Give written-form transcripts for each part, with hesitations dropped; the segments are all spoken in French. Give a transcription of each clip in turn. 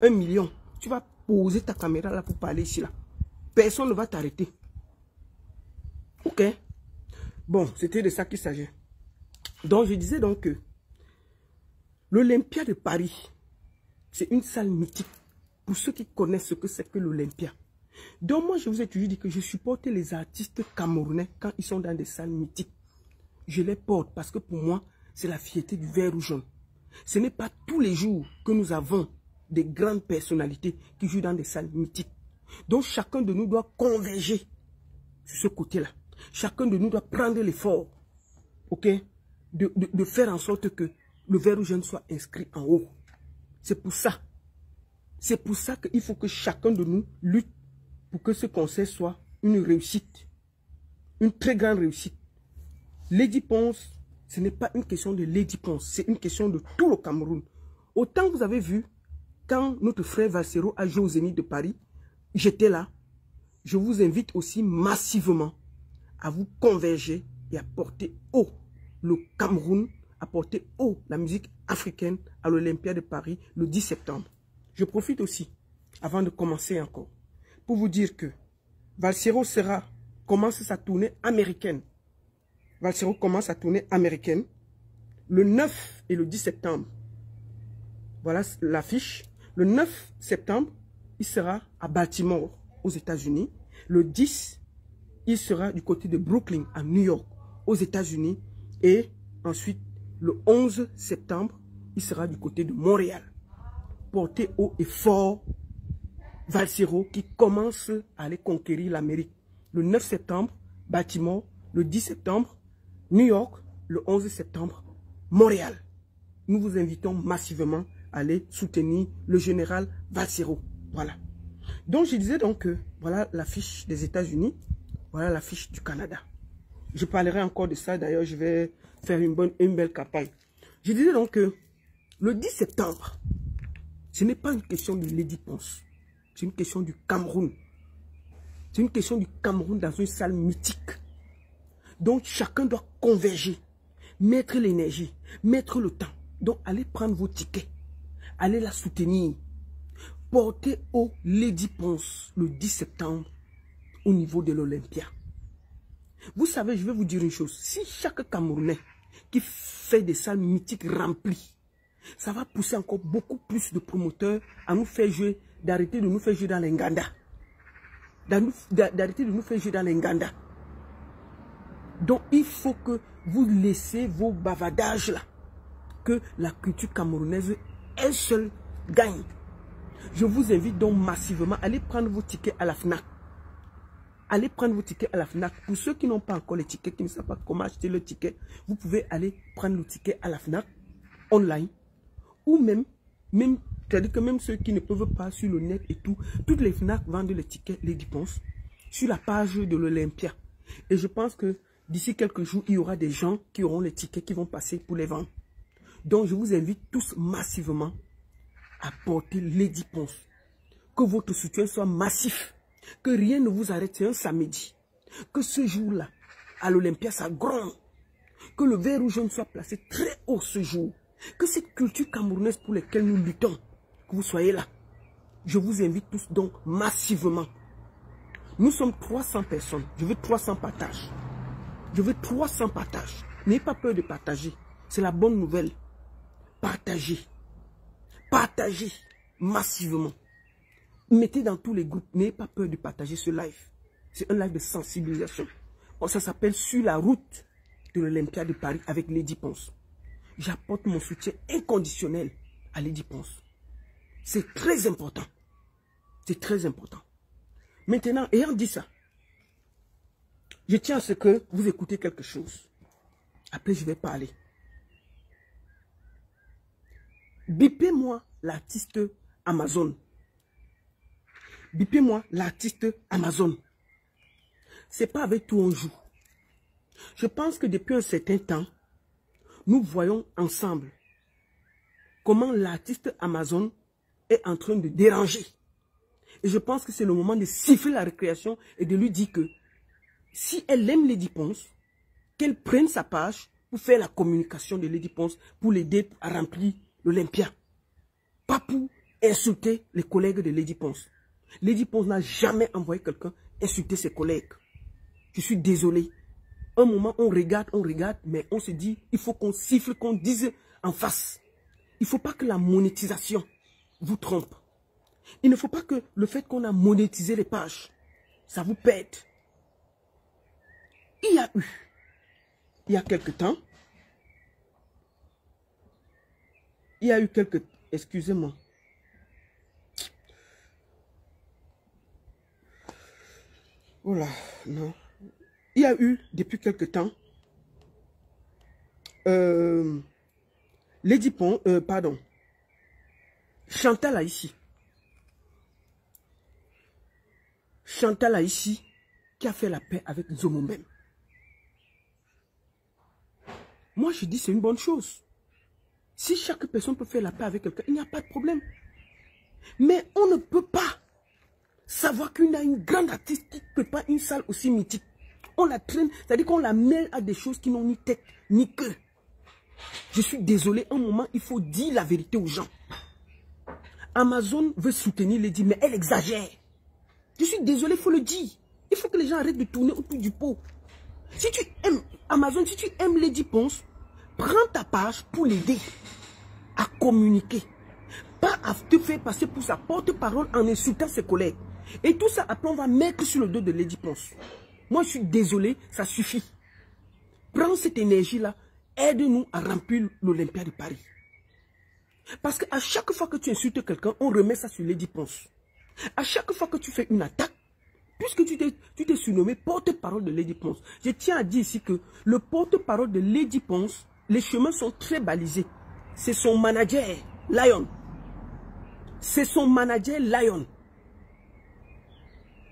1 million. Tu vas poser ta caméra là pour parler ici là. Personne ne va t'arrêter. Ok? Bon, c'était de ça qu'il s'agit. Donc, je disais donc que l'Olympia de Paris, c'est une salle mythique. Pour ceux qui connaissent ce que c'est que l'Olympia. Donc, moi, je vous ai toujours dit que je supporte les artistes camerounais quand ils sont dans des salles mythiques. Je les porte parce que pour moi, c'est la fierté du vert ou jaune. Ce n'est pas tous les jours que nous avons des grandes personnalités qui jouent dans des salles mythiques. Donc, chacun de nous doit converger sur ce côté-là. Chacun de nous doit prendre l'effort, ok, de faire en sorte que le vert ou jaune soit inscrit en haut. C'est pour ça. C'est pour ça qu'il faut que chacun de nous lutte pour que ce concert soit une réussite. Une très grande réussite. Lady Ponce, ce n'est pas une question de Lady Ponce, c'est une question de tout le Cameroun. Autant vous avez vu, quand notre frère Valsero a joué au Zénith de Paris, j'étais là. Je vous invite aussi massivement à vous converger et à porter haut le Cameroun, à porter haut la musique africaine à l'Olympia de Paris le 10 septembre. Je profite aussi, avant de commencer encore, pour vous dire que Valsero commence sa tournée américaine. Valsero commence sa tournée américaine le 9 et le 10 septembre. Voilà l'affiche. Le 9 septembre, il sera à Baltimore, aux États-Unis. Le 10, il sera du côté de Brooklyn, à New York, aux États-Unis. Et ensuite, le 11 septembre, il sera du côté de Montréal. Porté haut et fort, Valsero qui commence à aller conquérir l'Amérique. Le 9 septembre, Baltimore. Le 10 septembre, New York. Le 11 septembre, Montréal. Nous vous invitons massivement à aller soutenir le général Valsero. Voilà. Donc, je disais donc que voilà l'affiche des États-Unis. Voilà l'affiche du Canada. Je parlerai encore de ça. D'ailleurs, je vais faire une belle campagne. Je disais donc que le 10 septembre, ce n'est pas une question de Lady Ponce. C'est une question du Cameroun. C'est une question du Cameroun dans une salle mythique. Donc, chacun doit converger, mettre l'énergie, mettre le temps. Donc, allez prendre vos tickets. Allez la soutenir. Portez au Lady Ponce le 10 septembre au niveau de l'Olympia. Vous savez, je vais vous dire une chose. Si chaque Camerounais qui fait des salles mythiques remplies, ça va pousser encore beaucoup plus de promoteurs à nous faire jouer, d'arrêter de nous faire jouer dans les Nganda. D'arrêter de nous faire jouer dans les Nganda. Donc, il faut que vous laissez vos bavardages là. Que la culture camerounaise, elle seule, gagne. Je vous invite donc massivement à aller prendre vos tickets à la FNAC. Allez prendre vos tickets à la FNAC. Pour ceux qui n'ont pas encore les tickets, qui ne savent pas comment acheter le ticket, vous pouvez aller prendre le ticket à la FNAC, online. Ou même c'est-à-dire que même ceux qui ne peuvent pas sur le net et tout, toutes les FNAC vendent les tickets, les dépenses, sur la page de l'Olympia. Et je pense que d'ici quelques jours, il y aura des gens qui auront les tickets qui vont passer pour les vendre. Donc, je vous invite tous massivement à porter Lady Ponce. Que votre soutien soit massif. Que rien ne vous arrête, c'est un samedi. Que ce jour-là, à l'Olympia, ça gronde. Que le vert ou jaune soit placé très haut ce jour. Que cette culture camerounaise pour laquelle nous luttons, que vous soyez là. Je vous invite tous donc massivement. Nous sommes 300 personnes. Je veux 300 partages. Je veux 300 partages. N'ayez pas peur de partager. C'est la bonne nouvelle. Partagez. Partagez massivement. Mettez dans tous les groupes. N'ayez pas peur de partager ce live. C'est un live de sensibilisation. Ça s'appelle Sur la route de l'Olympia de Paris avec Lady Ponce. J'apporte mon soutien inconditionnel à Lady Ponce. C'est très important. C'est très important. Maintenant, ayant dit ça, je tiens à ce que vous écoutez quelque chose. Après, je vais parler. Bipez-moi l'artiste Amazon. Bipez-moi l'artiste Amazon. C'est pas avec tout on joue. Je pense que depuis un certain temps, nous voyons ensemble comment l'artiste Amazon est en train de déranger. Et je pense que c'est le moment de siffler la récréation et de lui dire que si elle aime Lady Ponce, qu'elle prenne sa page pour faire la communication de Lady Ponce, pour l'aider à remplir l'Olympia. Pas pour insulter les collègues de Lady Ponce. Lady Ponce n'a jamais envoyé quelqu'un insulter ses collègues. Je suis désolé. Un moment, on regarde, mais on se dit, il faut qu'on siffle, qu'on dise en face. Il ne faut pas que la monétisation vous trompe. Il ne faut pas que le fait qu'on a monétisé les pages, ça vous pète. Il y a quelque temps, excusez-moi. Voilà, non. Il y a eu, depuis quelque temps, Lady Pon, pardon, Chantal Aïssi. Chantal Aïssi qui a fait la paix avec Zomomem. Moi, je dis c'est une bonne chose. Si chaque personne peut faire la paix avec quelqu'un, il n'y a pas de problème. Mais on ne peut pas savoir qu'il y a une grande artiste qui ne peut pas une salle aussi mythique. On la traîne, c'est-à-dire qu'on la mêle à des choses qui n'ont ni tête ni queue. Je suis désolé, un moment, il faut dire la vérité aux gens. Amazon veut soutenir Lady, mais elle exagère. Je suis désolé, il faut le dire. Il faut que les gens arrêtent de tourner autour du pot. Si tu aimes Amazon, si tu aimes Lady Ponce, prends ta page pour l'aider à communiquer. Pas à te faire passer pour sa porte-parole en insultant ses collègues. Et tout ça, après, on va mettre sur le dos de Lady Ponce. Moi, je suis désolé, ça suffit. Prends cette énergie-là, aide-nous à remplir l'Olympia de Paris. Parce qu'à chaque fois que tu insultes quelqu'un, on remet ça sur Lady Ponce. À chaque fois que tu fais une attaque, puisque tu t'es surnommé porte-parole de Lady Ponce, je tiens à dire ici que le porte-parole de Lady Ponce, les chemins sont très balisés. C'est son manager, Lion. C'est son manager, Lion.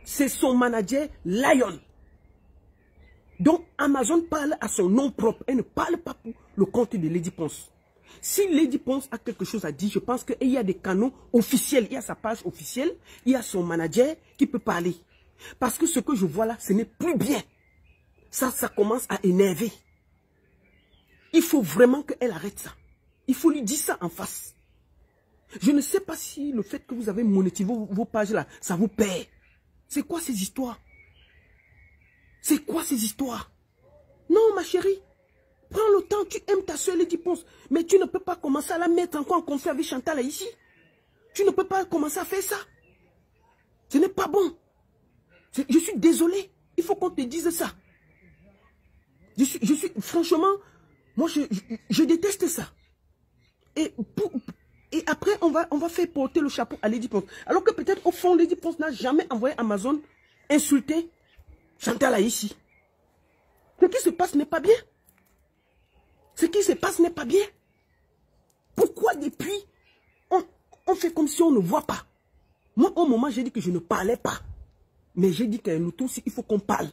C'est son manager, Lion. Donc, Amazon parle à son nom propre. Elle ne parle pas pour le compte de Lady Ponce. Si Lady Ponce a quelque chose à dire, je pense qu'il y a des canaux officiels. Il y a sa page officielle, il y a son manager qui peut parler. Parce que ce que je vois là, ce n'est plus bien. Ça commence à énerver. Il faut vraiment qu'elle arrête ça. Il faut lui dire ça en face. Je ne sais pas si le fait que vous avez monétisé vos pages là, ça vous paie. C'est quoi ces histoires? C'est quoi ces histoires? Non, ma chérie. Prends le temps, tu aimes ta soeur Lady Ponce. Mais tu ne peux pas commencer à la mettre encore en conflit avec Chantal ici. Tu ne peux pas commencer à faire ça. Ce n'est pas bon. Je suis désolé. Il faut qu'on te dise ça. Franchement, moi je déteste ça. Et après, on va faire porter le chapeau à Lady Ponce. Alors que peut-être au fond, Lady Ponce n'a jamais envoyé Amazon insulter Chantal ici. Ce qui se passe n'est pas bien. Ce qui se passe n'est pas bien. Pourquoi depuis, on fait comme si on ne voit pas? Moi, au moment, j'ai dit que je ne parlais pas. Mais j'ai dit que nous tous, il faut qu'on parle.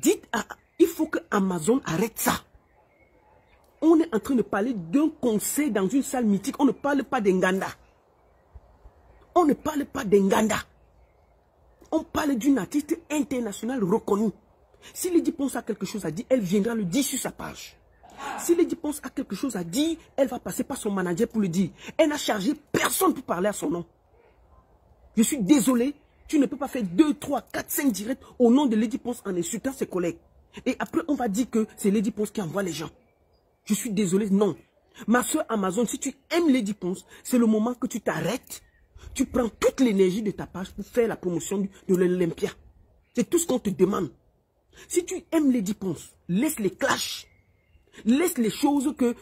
Il faut que Amazon arrête ça. On est en train de parler d'un conseil dans une salle mythique. On ne parle pas d'Enganda. On ne parle pas d'Enganda. On parle d'une artiste internationale reconnue. Si Lady Ponce a quelque chose à dire, elle viendra le dire sur sa page. Si Lady Ponce a quelque chose à dire, elle va passer par son manager pour le dire. Elle n'a chargé personne pour parler à son nom. Je suis désolé, tu ne peux pas faire 2, 3, 4, 5 directs au nom de Lady Ponce en insultant ses collègues. Et après, on va dire que c'est Lady Ponce qui envoie les gens. Je suis désolé, non. Ma soeur Amazon, si tu aimes Lady Ponce, c'est le moment que tu t'arrêtes. Tu prends toute l'énergie de ta page pour faire la promotion de l'Olympia. C'est tout ce qu'on te demande. Si tu aimes Lady Ponce, laisse les clashs. Laisse les choses que,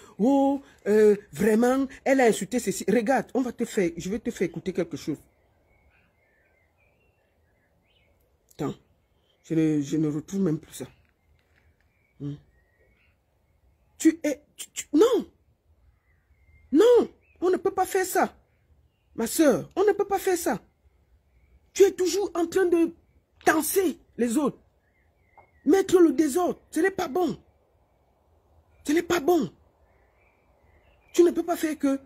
vraiment, elle a insulté ceci. Regarde, je vais te faire écouter quelque chose. Attends, je ne retrouve même plus ça. Non, non, on ne peut pas faire ça. Ma soeur, on ne peut pas faire ça. Tu es toujours en train de danser les autres. Mettre le désordre, ce n'est pas bon. Ce n'est pas bon. Tu ne peux pas faire que...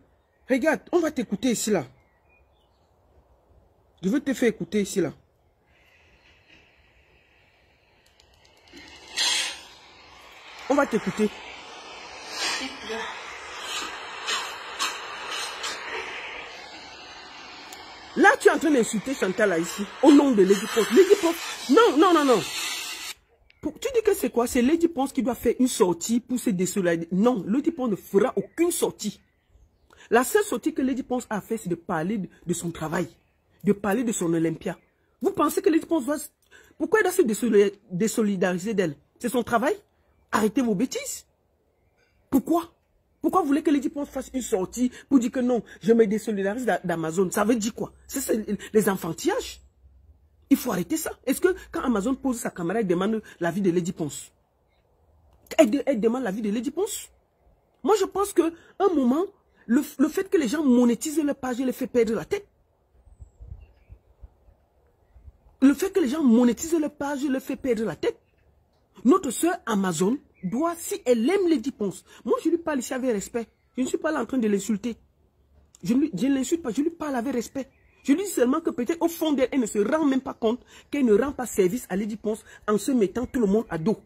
Regarde, on va t'écouter ici, là. Je veux te faire écouter ici, là. On va t'écouter. Là, tu es en train d'insulter Chantal là, ici, au nom de Lady Ponce. Lady Ponce, non, non, non, non. Tu dis que c'est quoi? C'est Lady Ponce qui doit faire une sortie pour se désolidariser. Non, Lady Ponce ne fera aucune sortie. La seule sortie que Lady Ponce a fait, c'est de parler de son travail, de parler de son Olympia. Vous pensez que Lady Ponce va... Pourquoi elle doit se désolidariser d'elle? C'est son travail? Arrêtez vos bêtises. Pourquoi? Pourquoi vous voulez que Lady Ponce fasse une sortie pour dire que non, je me désolidarise d'Amazon? Ça veut dire quoi? C'est les enfantillages. Il faut arrêter ça. Est-ce que quand Amazon pose sa caméra, elle demande l'avis de Lady Ponce? Elle demande l'avis de Lady Ponce? Moi, je pense qu'à un moment, le fait que les gens monétisent leur page les fait perdre la tête. Le fait que les gens monétisent leur page les fait perdre la tête. Notre soeur Amazon doit, si elle aime Lady Ponce, moi je lui parle ici avec respect. Je ne suis pas là en train de l'insulter. Je ne l'insulte pas, je lui parle avec respect. Je lui dis seulement que peut-être au fond d'elle, elle ne se rend même pas compte qu'elle ne rend pas service à Lady Ponce en se mettant tout le monde à dos.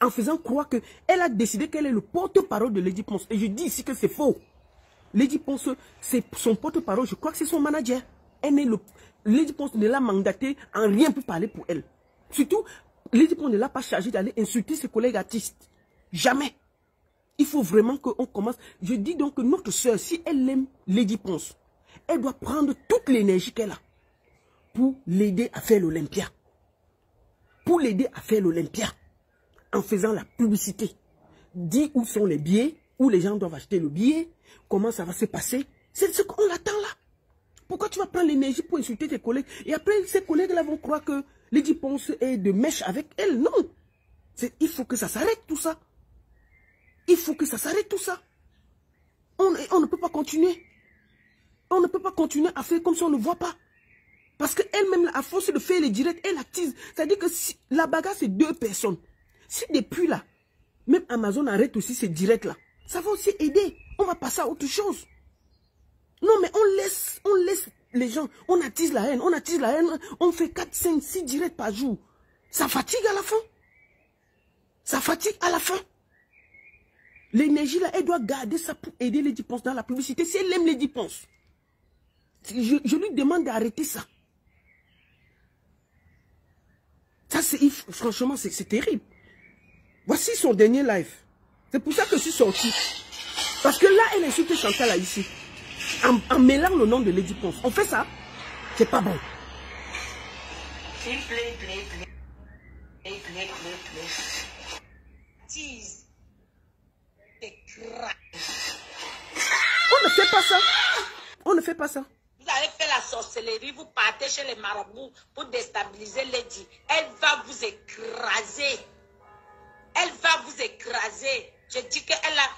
En faisant croire qu'elle a décidé qu'elle est le porte-parole de Lady Ponce. Et je dis ici que c'est faux. Lady Ponce, c'est son porte-parole, je crois que c'est son manager. Lady Ponce ne l'a mandaté en rien pour parler pour elle. Surtout, Lady Ponce ne l'a pas chargé d'aller insulter ses collègues artistes. Jamais. Il faut vraiment qu'on commence. Je dis donc que notre soeur, si elle aime Lady Ponce, elle doit prendre toute l'énergie qu'elle a pour l'aider à faire l'Olympia. Pour l'aider à faire l'Olympia. En faisant la publicité. Dis où sont les billets, où les gens doivent acheter le billet, comment ça va se passer. C'est ce qu'on attend là. Pourquoi tu vas prendre l'énergie pour insulter tes collègues? Et après, ces collègues-là vont croire que Lady Ponce est de mèche avec elle. Non. Il faut que ça s'arrête tout ça. Il faut que ça s'arrête tout ça. On ne peut pas continuer. On ne peut pas continuer à faire comme si on ne voit pas. Parce qu'elle-même, à force de faire les directs, elle attise. C'est-à-dire que si, la bagarre, c'est deux personnes. Si depuis là, même Amazon arrête aussi ces directs-là, ça va aussi aider. On va passer à autre chose. Non, mais on laisse les gens, on attise la haine, on fait 4, 5, 6 directs par jour. Ça fatigue à la fin. Ça fatigue à la fin. L'énergie là, elle doit garder ça pour aider Lady Ponce dans la publicité. Si elle aime Lady Ponce, je lui demande d'arrêter ça. Ça, franchement, c'est terrible. Voici son dernier live. C'est pour ça que je suis sorti. Parce que là, elle insulte Chantal là ici. En mêlant le nom de Lady Ponce. On fait ça. C'est pas bon. On ne fait pas ça. On ne fait pas ça. Vous avez fait la sorcellerie, vous partez chez les marabouts pour déstabiliser Lady. Elle va vous écraser. Elle va vous écraser. Je dis qu'elle a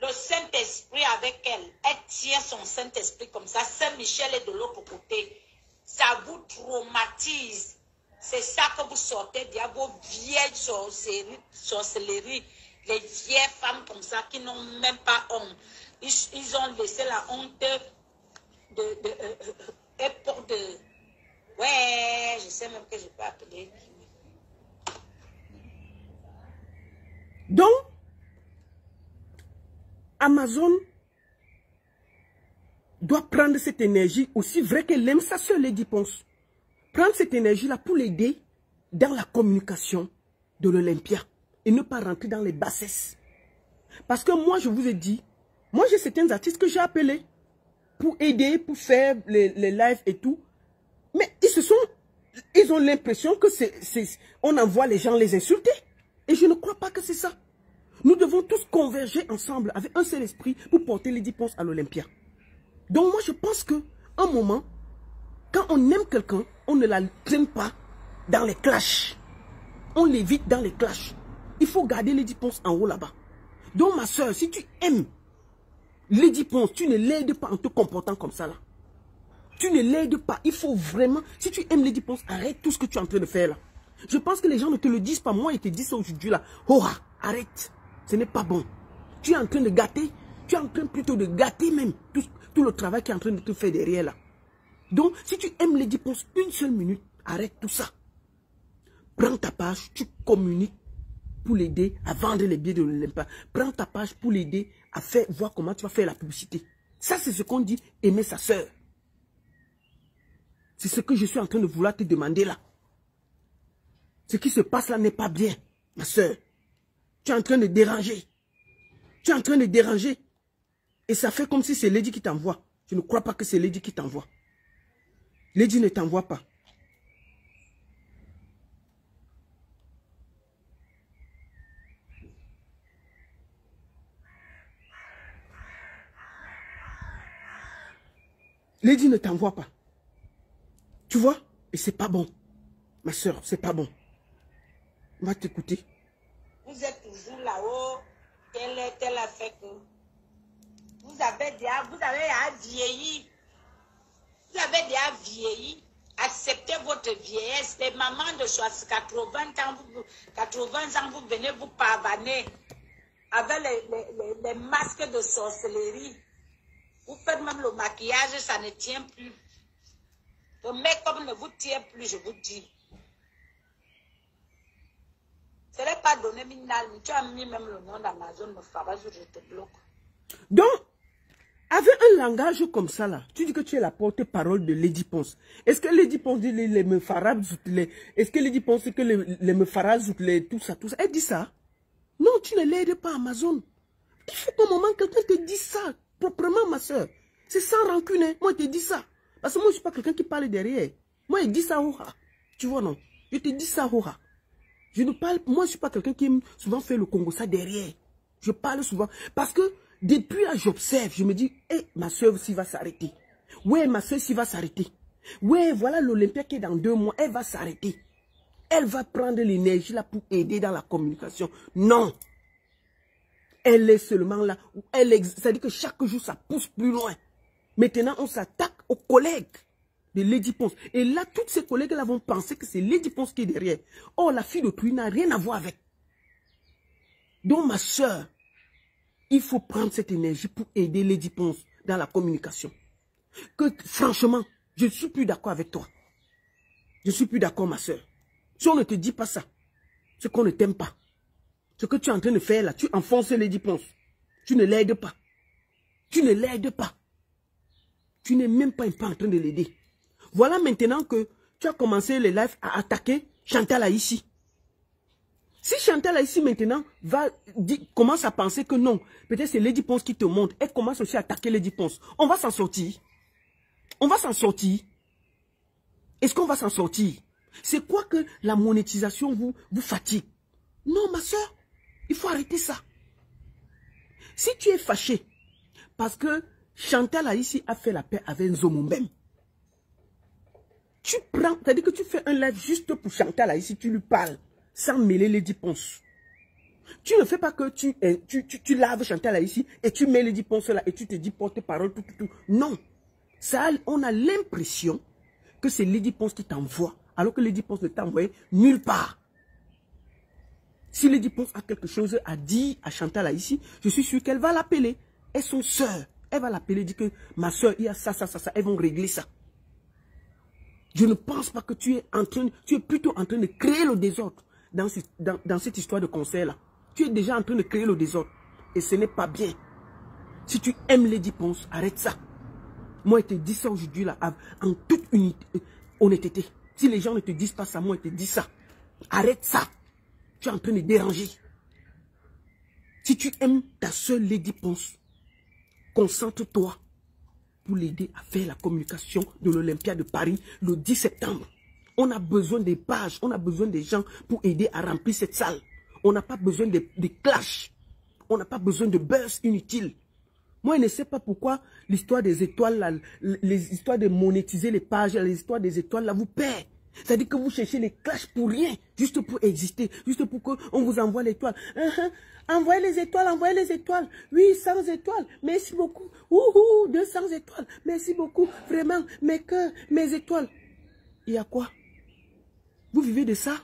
le Saint-Esprit avec elle. Elle tient son Saint-Esprit comme ça. Saint-Michel est de l'autre côté. Ça vous traumatise. C'est ça que vous sortez de vos vieilles sorcelleries. Les vieilles femmes comme ça qui n'ont même pas honte. Ils ont laissé la honte époque de... Ouais, je sais même que je peux appeler. Donc, Amazon doit prendre cette énergie, aussi vrai qu'elle aime sa soeur Lady Ponce. Prendre cette énergie-là pour l'aider dans la communication de l'Olympia et ne pas rentrer dans les bassesses. Parce que moi, je vous ai dit, moi j'ai certains artistes que j'ai appelés pour aider, pour faire les lives et tout. Mais ils ont l'impression que on envoie les gens les insulter. Et je ne crois pas que c'est ça. Nous devons tous converger ensemble avec un seul esprit pour porter Lady Ponce à l'Olympia. Donc moi je pense qu'à un moment, quand on aime quelqu'un, on ne la traîne pas dans les clashs. On l'évite dans les clashs. Il faut garder Lady Ponce en haut là-bas. Donc ma soeur, si tu aimes Lady Ponce, tu ne l'aides pas en te comportant comme ça là. Tu ne l'aides pas. Il faut vraiment, si tu aimes Lady Ponce, arrête tout ce que tu es en train de faire là. Je pense que les gens ne te le disent pas. Moi, ils te disent ça aujourd'hui là. Oh, arrête. Ce n'est pas bon. Tu es en train de gâter. Tu es en train plutôt de gâter même tout le travail qui est en train de te faire derrière là. Donc, si tu aimes Lady Ponce une seule minute, arrête tout ça. Prends ta page, tu communiques pour l'aider à vendre les billets de l'Olympia. Prends ta page pour l'aider à voir comment tu vas faire la publicité. Ça, c'est ce qu'on dit aimer sa soeur. C'est ce que je suis en train de vouloir te demander là. Ce qui se passe là n'est pas bien, ma soeur. Tu es en train de déranger. Tu es en train de déranger. Et ça fait comme si c'est Lady qui t'envoie. Je ne crois pas que c'est Lady qui t'envoie. Lady ne t'envoie pas. Lady ne t'envoie pas. Tu vois? Et c'est pas bon. Ma soeur, c'est pas bon. On va t'écouter. Vous êtes toujours là-haut. Quelle a fait que vous avez déjà vieilli. Vous avez déjà vieilli. Acceptez votre vieillesse. Les mamans de 80 ans, vous venez vous pavaner avec les masques de sorcellerie. Vous faites même le maquillage, ça ne tient plus. Le make-up ne vous tient plus, je vous dis. Ce n'est pas donné, Minal. Tu as mis même le nom d'Amazon, me fera, je te bloque. Donc, avec un langage comme ça, là, tu dis que tu es la porte-parole de Lady Ponce. Est-ce que Lady Ponce dit les mefaras, est-ce que Lady Ponce dit que les mefaras, tout ça? Elle dit ça? Non, tu ne l'aides pas, Amazon. Il faut qu'au moment quelqu'un te dise ça, proprement, ma soeur. C'est sans rancune, hein. Moi, je te dis ça. Parce que moi, je ne suis pas quelqu'un qui parle derrière. Moi, je dis ça, oha. Tu vois, non? Je te dis ça, oha. Je ne parle, moi, je ne suis pas quelqu'un qui aime souvent faire le Congo ça derrière. Je parle souvent. Parce que, depuis là, j'observe, je me dis, hé, ma soeur aussi va s'arrêter. Ouais, ma soeur aussi va s'arrêter. Ouais, voilà l'Olympia qui est dans 2 mois, elle va s'arrêter. Elle va prendre l'énergie là pour aider dans la communication. Non. Elle est seulement là. C'est-à-dire que chaque jour, ça pousse plus loin. Maintenant, on s'attaque aux collègues de Lady Ponce. Et là, toutes ces collègues-là vont penser que c'est Lady Ponce qui est derrière. Or, la fille d'autrui n'a rien à voir avec. Donc, ma soeur, il faut prendre cette énergie pour aider Lady Ponce dans la communication. Que, franchement, je ne suis plus d'accord avec toi. Je ne suis plus d'accord, ma soeur. Si on ne te dit pas ça, c'est qu'on ne t'aime pas. Ce que tu es en train de faire là, tu enfonces Lady Ponce. Tu ne l'aides pas. Tu ne l'aides pas. Tu n'es même pas en train de l'aider. Voilà maintenant que tu as commencé les lives à attaquer Chantal Haïssi. Si Chantal Haïssi maintenant commence à penser que non, peut-être c'est Lady Ponce qui te montre, elle commence aussi à attaquer Lady Ponce. On va s'en sortir. On va s'en sortir. Est-ce qu'on va s'en sortir? C'est quoi que la monétisation vous fatigue? Non, ma soeur. Il faut arrêter ça. Si tu es fâché parce que Chantal Haïssi a fait la paix avec Nzomombem, tu prends, c'est-à-dire que tu fais un live juste pour Chantal Haïssi, tu lui parles sans mêler Lady Ponce. Tu ne fais pas que tu laves Chantal Haïssi et tu mets Lady Ponce là et tu te dis porte-parole, tout. Non. Ça, on a l'impression que c'est Lady Ponce qui t'envoie, alors que Lady Ponce ne t'a envoyé nulle part. Si Lady Ponce a quelque chose à dire à Chantal Haïssi, je suis sûr qu'elle va l'appeler. Et son soeur, elle va l'appeler, dire que ma soeur, il y a ça, elles vont régler ça. Je ne pense pas que tu es plutôt en train de créer le désordre dans cette histoire de concert-là. Tu es déjà en train de créer le désordre. Et ce n'est pas bien. Si tu aimes Lady Ponce, arrête ça. Moi, je te dis ça aujourd'hui, là, en toute honnêteté. Si les gens ne te disent pas ça, moi, je te dis ça. Arrête ça. Tu es en train de déranger. Si tu aimes ta seule Lady Ponce, concentre-toi pour l'aider à faire la communication de l'Olympia de Paris le 10 septembre. On a besoin des pages, on a besoin des gens pour aider à remplir cette salle. On n'a pas besoin de clashs. On n'a pas besoin de buzz inutiles. Moi, je ne sais pas pourquoi l'histoire des étoiles, là, les histoires de monétiser les pages, les histoires des étoiles, là, vous perd. C'est-à-dire que vous cherchez les clashs pour rien, juste pour exister, juste pour qu'on vous envoie l'étoile. Envoyez les étoiles, envoyez les étoiles. Oui, 100 étoiles, merci beaucoup. 200 étoiles, merci beaucoup. Vraiment, mes cœurs, mes étoiles. Il y a quoi? Vous vivez de ça?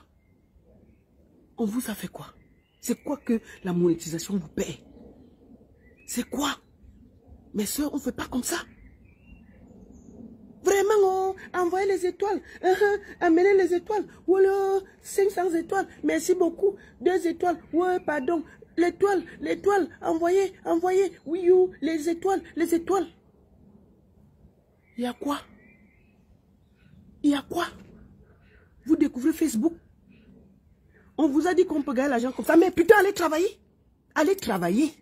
On vous a fait quoi? C'est quoi que la monétisation vous paie? C'est quoi? Mes soeurs, on ne fait pas comme ça. Vraiment, envoyez les étoiles. Amenez les étoiles. Voilà, 500 étoiles. Merci beaucoup. 2 étoiles. Ouais, pardon. L'étoile. Envoyez. Oui, les étoiles. Il y a quoi? découvrir Facebook. On vous a dit qu'on peut gagner l'argent comme ça. Mais putain, allez travailler. Allez travailler.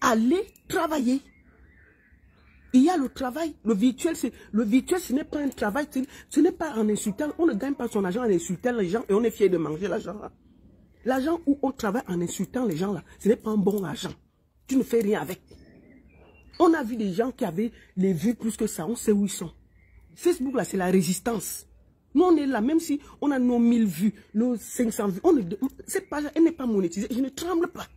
Allez travailler. Il y a le travail. Le virtuel, ce n'est pas un travail. Ce n'est pas en insultant. On ne gagne pas son argent en insultant les gens et on est fier de manger l'argent là. L'argent où on travaille en insultant les gens là, ce n'est pas un bon argent. Tu ne fais rien avec. On a vu des gens qui avaient les vues plus que ça. On sait où ils sont. Facebook là, c'est la résistance. Nous, on est là, même si on a nos 1000 vues, nos 500 vues. Cette page, elle n'est pas monétisée. Je ne tremble pas.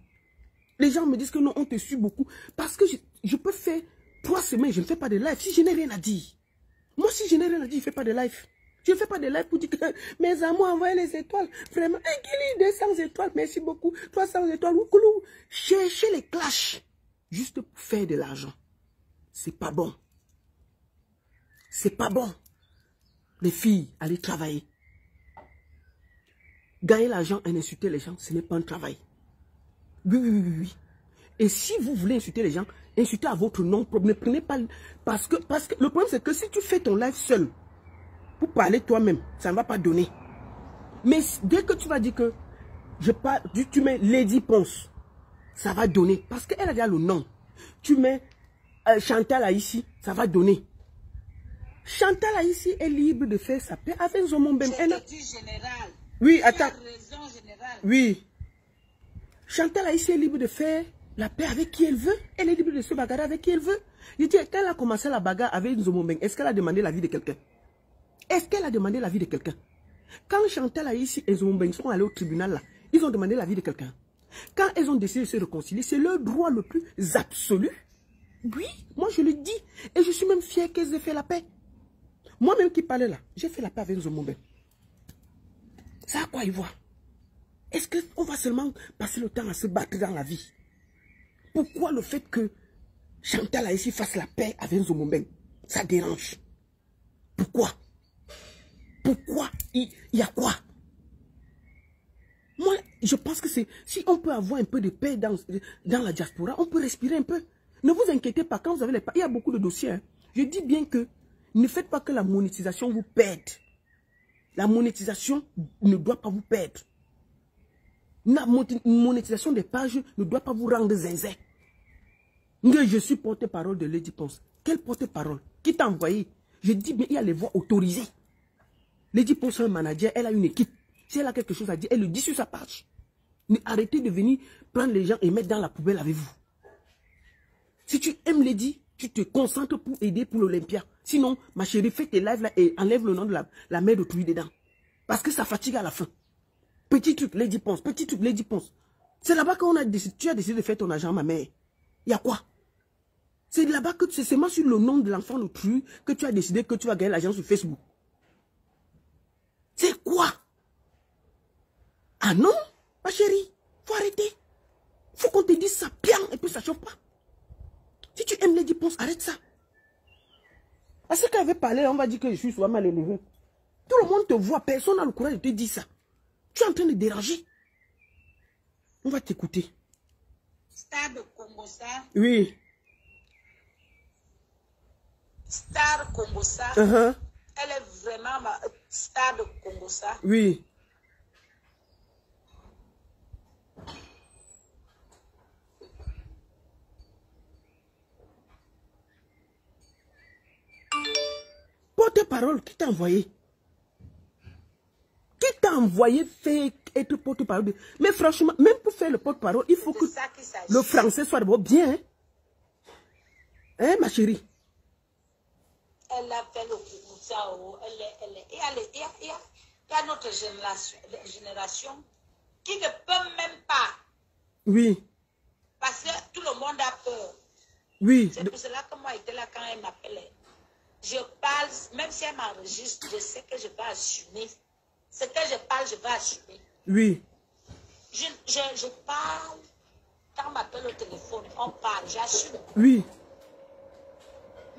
Les gens me disent que non, on te suit beaucoup. Parce que je peux faire 3 semaines, je ne fais pas de live. Si je n'ai rien à dire. Moi, si je n'ai rien à dire, je ne fais pas de live. Je ne fais pas de live pour dire que mes amis envoient les étoiles. Vraiment, un 200 étoiles, merci beaucoup. 300 étoiles, oukoulou. Cherchez les clashs. Juste pour faire de l'argent. C'est pas bon. C'est pas bon. Les filles, allez travailler. Gagner l'argent et insulter les gens, ce n'est pas un travail. Oui. Et si vous voulez insulter les gens, insultez à votre nom. Ne prenez pas... Parce que le problème, c'est que si tu fais ton live seul, pour parler toi-même, ça ne va pas donner. Mais dès que tu vas dire que tu mets Lady Ponce, ça va donner. Parce qu'elle a déjà le nom. Tu mets Chantal là ici, ça va donner. Chantal là ici est libre de faire sa paix avec Zomombem. Général. Oui, attends. Raison, général. Oui. Chantal là ici est libre de faire la paix avec qui elle veut. Elle est libre de se bagarrer avec qui elle veut. Je dis, quand elle a commencé la bagarre avec Zomombem, est-ce qu'elle a demandé l'avis de quelqu'un? Est-ce qu'elle a demandé l'avis de quelqu'un? Quand Chantal là ici et Zomombem sont allés au tribunal là, ils ont demandé l'avis de quelqu'un. Quand elles ont décidé de se réconcilier, c'est leur droit le plus absolu. Oui, moi je le dis. Et je suis même fier qu'elles aient fait la paix. Moi-même qui parlais là, j'ai fait la paix avec Zomombem. C'est à quoi il voit? Est-ce qu'on va seulement passer le temps à se battre dans la vie? Pourquoi le fait que Chantal là ici fasse la paix avec Zomombem, ça dérange? Pourquoi? Pourquoi? Il y a quoi? Moi, je pense que c'est... Si on peut avoir un peu de paix dans la diaspora, on peut respirer un peu. Ne vous inquiétez pas, quand vous avez les... Il y a beaucoup de dossiers. Hein. Je dis bien que ne faites pas que la monétisation vous perde. La monétisation ne doit pas vous perdre. La monétisation des pages ne doit pas vous rendre zinzin. Je suis porte-parole de Lady Ponce. Quel porte-parole? Qui t'a envoyé? Je dis bien, il y a les voix autorisées. Lady Ponce est un manager, elle a une équipe. Si elle a quelque chose à dire, elle le dit sur sa page. Mais arrêtez de venir prendre les gens et mettre dans la poubelle avec vous. Si tu aimes Lady, tu te concentres pour aider pour l'Olympia. Sinon, ma chérie, fais tes lives là et enlève le nom de la mère d'autrui dedans. Parce que ça fatigue à la fin. Petit truc, Lady Ponce. Petit truc, Lady Ponce. C'est là-bas que tu as décidé de faire ton argent, ma mère. Il y a quoi? C'est là-bas que c'est seulement sur le nom de l'enfant d'autrui que tu as décidé que tu vas gagner l'argent sur Facebook. C'est quoi? Ah non, ma chérie, faut arrêter. Faut qu'on te dise ça bien et puis ça chauffe pas. Si tu aimes Lady Ponce, arrête ça. Parce que quand elle veut parler, on va dire que je suis souvent mal élevé. Tout le monde te voit, personne n'a le courage de te dire ça. Tu es en train de déranger. On va t'écouter. Star de Kombosa. Oui. Star Kombosa. Elle est vraiment ma star de Kombosa. Oui. Porte-parole, qui t'a envoyé? Qui t'a envoyé faire être porte-parole? Mais franchement, même pour faire le porte-parole, il faut que le français soit d'abord bien. Hein? Hein, ma chérie? Elle a fait le Koumoussao. Il y a notre génération qui ne peut même pas. Oui. Parce que tout le monde a peur. Oui. C'est pour cela que moi, j'étais là quand elle m'appelait. Je parle, même si elle m'enregistre, je sais que je vais assumer. Ce que je parle, je vais assumer. Oui. Je parle. Quand on m'appelle au téléphone, on parle, j'assume. Oui.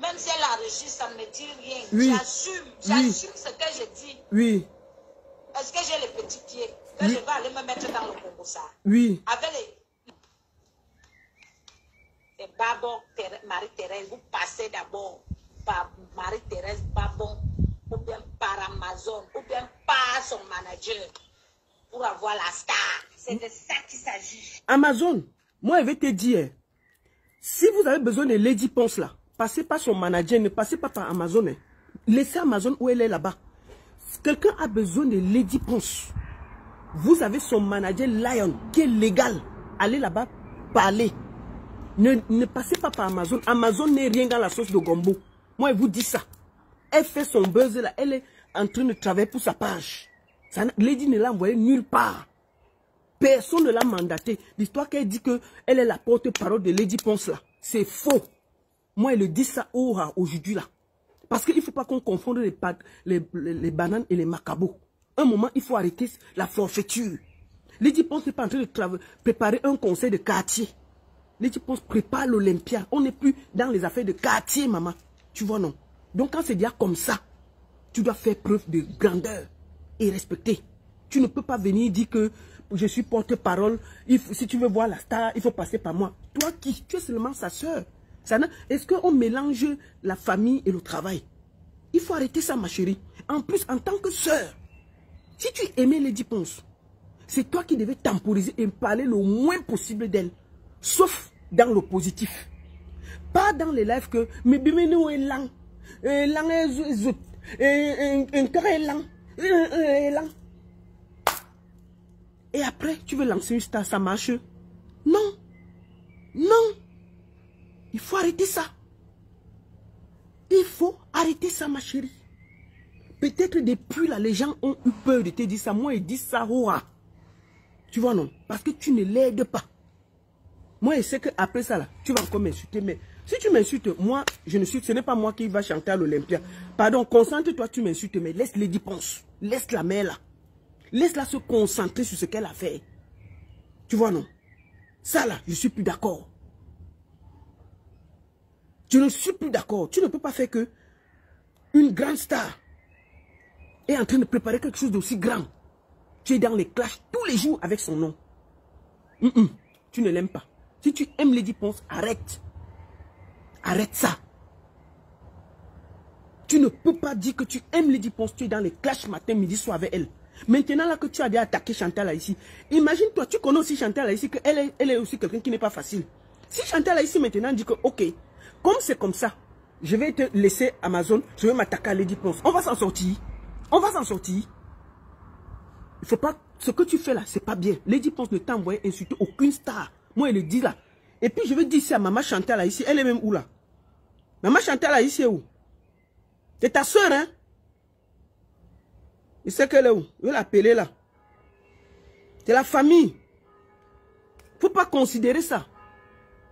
Même si elle enregistre, ça ne me dit rien. Oui. J'assume. J'assume ce que je dis. Oui. Est-ce que j'ai les petits pieds? Que je vais aller me mettre dans le Congo, ça. Oui. Avec les Babon, Marie-Thérèse, vous passez d'abord par Marie-Thérèse Babon, ou bien par Amazon, ou bien par son manager pour avoir la star. C'est de ça qu'il s'agit. Amazon, moi, je vais te dire, si vous avez besoin de Lady Ponce là, passez pas son manager, ne passez pas par Amazon. Hein. Laissez Amazon où elle est là-bas. Quelqu'un a besoin de Lady Ponce. Vous avez son manager Lion qui est légal. Allez là-bas, parlez. Ne passez pas par Amazon. Amazon n'est rien dans la sauce de gombo. Moi, je vous dis ça. Elle fait son buzz là. Elle est en train de travailler pour sa page. Lady ne l'a envoyé nulle part. Personne ne l'a mandaté. L'histoire qu'elle dit qu'elle est la porte-parole de Lady Ponce là. C'est faux. Moi, elle le dit ça aujourd'hui là. Parce qu'il ne faut pas qu'on confonde les bananes et les macabos. Un moment, il faut arrêter la forfaiture. Lady Ponce n'est pas en train de préparer un conseil de quartier. Lady Ponce prépare l'Olympia. On n'est plus dans les affaires de quartier, maman. Tu vois, non? Donc, quand c'est déjà comme ça, tu dois faire preuve de grandeur et respecter. Tu ne peux pas venir dire que je suis porte-parole. Si tu veux voir la star, il faut passer par moi. Toi qui? Tu es seulement sa soeur. Est-ce qu'on mélange la famille et le travail? Il faut arrêter ça, ma chérie. En plus, en tant que soeur, si tu aimais Lady Ponce, c'est toi qui devais temporiser et parler le moins possible d'elle. Sauf dans le positif. Pas dans les lives que mais bimeno est lent. Lent est zut. Un carré lent. Lent. Et après, tu veux lancer une star, ça marche? Non. Non. Il faut arrêter ça. Il faut arrêter ça, ma chérie. Peut-être depuis là, les gens ont eu peur de te dire ça. Moi, ils disent ça, Roa. Tu vois, non? Parce que tu ne l'aides pas. Moi, je sais qu'après ça, là, tu vas encore m'insulter. Mais si tu m'insultes, moi, ce n'est pas moi qui va chanter à l'Olympia. Pardon, concentre-toi, tu m'insultes, mais laisse Lady Ponce. Laisse la mère là. Laisse-la se concentrer sur ce qu'elle a fait. Tu vois, non? Ça, là, je ne suis plus d'accord. Je ne suis plus d'accord. Tu ne peux pas faire que une grande star est en train de préparer quelque chose d'aussi grand. Tu es dans les clashs tous les jours avec son nom. Tu ne l'aimes pas. Si tu aimes Lady Ponce, arrête. Arrête ça. Tu ne peux pas dire que tu aimes Lady Ponce, tu es dans les clashs matin, midi, soir avec elle. Maintenant là que tu as déjà attaqué Chantal ici, imagine-toi, tu connais aussi Chantal ici, qu'elle est aussi quelqu'un qui n'est pas facile. Si Chantal ici maintenant dit que, ok, comme c'est comme ça, je vais te laisser Amazon, je vais m'attaquer à Lady Ponce. On va s'en sortir. On va s'en sortir. Il faut pas, ce que tu fais là, c'est pas bien. Lady Ponce ne t'a envoyé insulter aucune star. Moi, elle le dit là. Et puis, je vais dire ça à Maman Chantal là ici. Elle est même où là? Maman Chantal là ici est où? C'est ta soeur, hein? Je sais qu'elle est où? Je vais l'appeler là. C'est la famille. Faut pas considérer ça.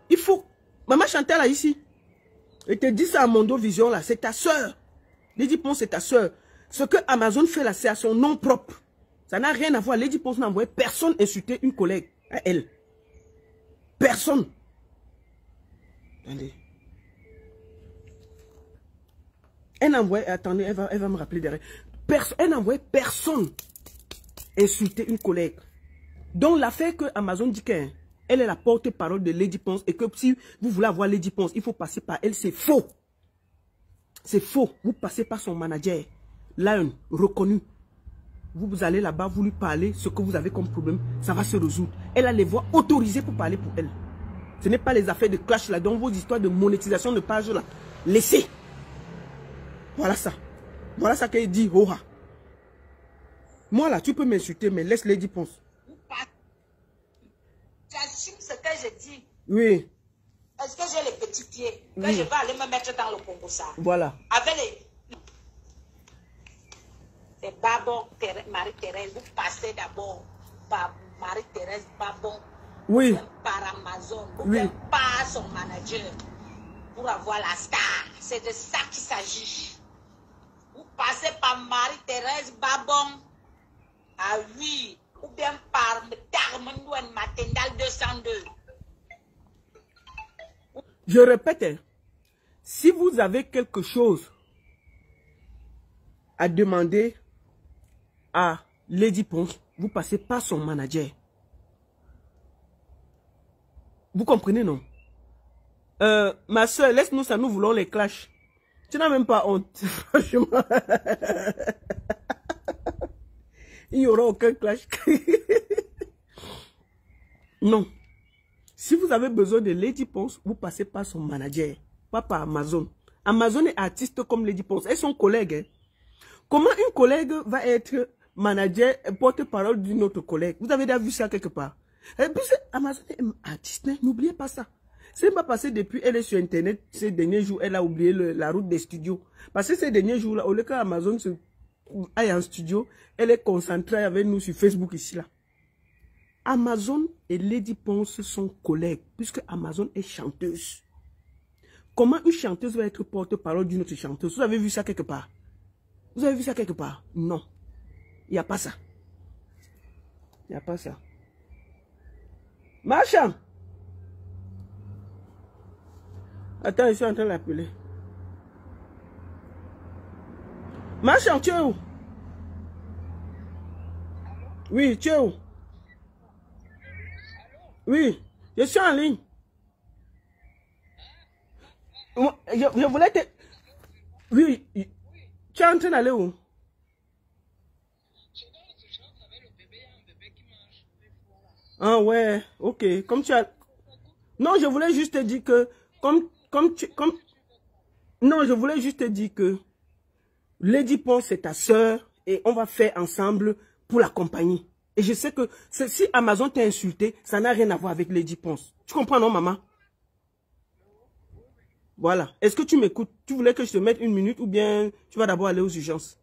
Il faut. Maman Chantal là ici. Je te dis ça à Mondo Vision là. C'est ta soeur. Lady Ponce, c'est ta soeur. Ce que Amazon fait là, c'est à son nom propre. Ça n'a rien à voir. Lady Ponce n'a envoyé personne insulter une collègue à elle. Personne. Attendez. Elle n'a envoyé, attendez, elle va me rappeler derrière. Elle n'a envoyé personne insulter une collègue. Donc l'affaire que Amazon dit qu'elle est la porte-parole de Lady Ponce et que si vous voulez avoir Lady Ponce, il faut passer par elle, c'est faux. C'est faux. Vous passez par son manager. Lion, reconnu. Vous allez là-bas, vous lui parlez ce que vous avez comme problème, ça va se résoudre. Elle a les voix autorisées pour parler pour elle. Ce n'est pas les affaires de clash là, dans vos histoires de monétisation de page là. Laissez. Voilà ça. Voilà ça qu'elle dit, Oha. Moi là, tu peux m'insulter, mais laisse Lady Ponce. J'assume ce que je dis. Oui. Est-ce que j'ai les petits pieds? Que Oui. je vais aller me mettre dans le Congo ça. Voilà. Avec les... C'est Babon, Marie-Thérèse. Vous passez d'abord par Marie-Thérèse Babon. Oui. Par Amazon. Ou Oui. bien par son manager. Pour avoir la star. C'est de ça qu'il s'agit. Vous passez par Marie-Thérèse Babon. Ah oui. Ou bien par Carmen Matendal 202. Je répète, hein, si vous avez quelque chose à demander à Lady Ponce, vous passez par son manager. Vous comprenez, non? Ma soeur, laisse-nous ça, nous voulons les clashs. Tu n'as même pas honte, franchement. Il n'y aura aucun clash. Non. Si vous avez besoin de Lady Ponce, vous passez par son manager, pas par Amazon. Amazon est artiste comme Lady Ponce. Elles sont collègues. Hein. Comment une collègue va être manager, porte-parole d'une autre collègue? Vous avez déjà vu ça quelque part? Et puis Amazon est artiste, hein? N'oubliez pas ça. C'est pas passé depuis, elle est sur Internet, ces derniers jours, elle a oublié la route des studios. Parce que ces derniers jours-là, au lieu qu'Amazon aille en studio, elle est concentrée avec nous sur Facebook ici, là. Amazon et Lady Ponce sont collègues, puisque Amazon est chanteuse. Comment une chanteuse va être porte-parole d'une autre chanteuse? Vous avez vu ça quelque part? Vous avez vu ça quelque part? Non. Il n'y a pas ça. Il n'y a pas ça. Marchand! Attends, je suis en train de l'appeler. Marchand, tu es où? Oui, tu es où? Oui, je suis en ligne. Je voulais te... Oui, tu es en train d'aller où? Ah ouais, ok. Comme tu as... Non, je voulais juste te dire que... Non, je voulais juste te dire que... Lady Ponce, c'est ta sœur et on va faire ensemble pour la compagnie. Et je sais que si Amazon t'a insulté, ça n'a rien à voir avec Lady Ponce. Tu comprends, non, maman? Voilà. Est-ce que tu m'écoutes? Tu voulais que je te mette 1 minute ou bien tu vas d'abord aller aux urgences?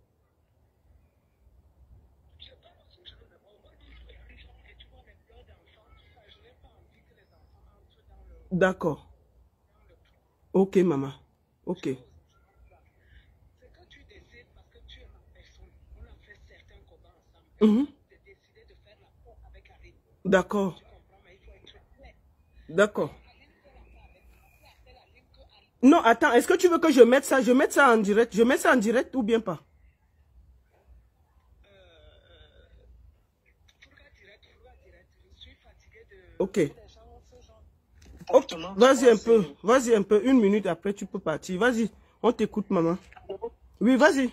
D'accord. Ok, maman. Ok. D'accord. D'accord. Non, attends, est-ce que tu veux que je mette ça? Je mette ça en direct. Je mets ça en direct ou bien pas? Ok. Vas-y un peu. Vas-y un peu. 1 minute après, tu peux partir. Vas-y. On t'écoute, maman. Oui, vas-y.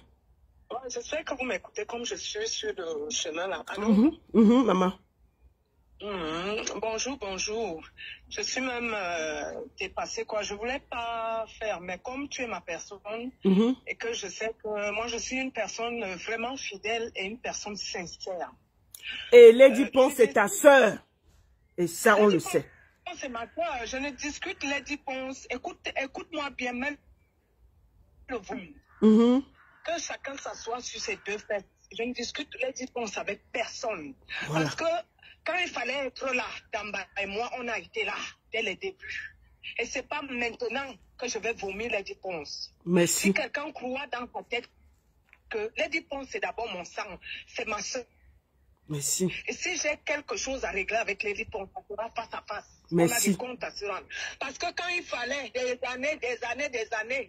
Je sais que vous m'écoutez comme je suis sur le chemin là. Maman. Bonjour, bonjour. Je suis même dépassée, quoi. Je voulais pas faire, mais comme tu es ma personne et que je sais que moi je suis une personne vraiment fidèle et une personne sincère. Et Lady Ponce, c'est ta sœur. Et ça, on le sait. C'est ma soeur. Je ne discute Lady Ponce. Écoute-moi bien, même le volume. Que chacun s'assoie sur ses 2 fesses. Je ne discute Lady Ponce avec personne. Voilà. Parce que quand il fallait être là, Damba et moi, on a été là dès le début. Et c'est pas maintenant que je vais vomir Lady Ponce. Merci. Si quelqu'un croit dans sa tête que Lady Ponce, c'est d'abord mon sang, c'est ma soeur. Merci. Et si j'ai quelque chose à régler avec Lady Ponce, ça sera face à face. Merci. On a des comptes à se rendre. Parce que quand il fallait des années,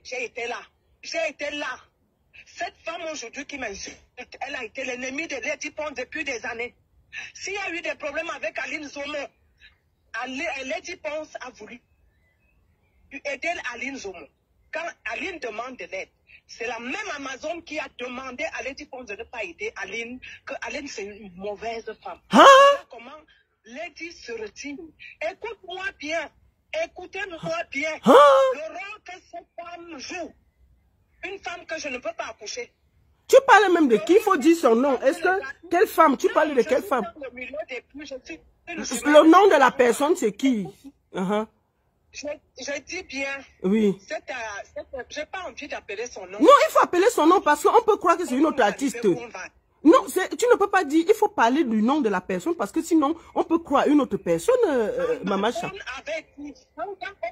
j'ai été là. J'ai été là. Cette femme aujourd'hui qui m'insulte, elle a été l'ennemi de Lady Ponce depuis des années. S'il y a eu des problèmes avec Aline Zomo, Lady Ponce a voulu aider Aline Zomo. Quand Aline demande de l'aide, c'est la même Amazon qui a demandé à Lady Ponce de ne pas aider Aline, que Aline c'est une mauvaise femme. Hein? Voilà comment Lady se retire. Écoute-moi bien. Écoutez-moi bien. Hein? Le rôle que cette femme joue. Une femme que je ne peux pas accoucher. Tu parles même de qui? Il faut dire son nom. Est-ce que... Quelle femme? Tu parles de quelle femme? Le nom de la personne, c'est qui? Je dis bien. Oui. J'ai pas envie d'appeler son nom. Non, il faut appeler son nom parce qu'on peut croire que c'est une autre artiste. Non, tu ne peux pas dire, il faut parler du nom de la personne parce que sinon, on peut croire une autre personne, Maman Chat.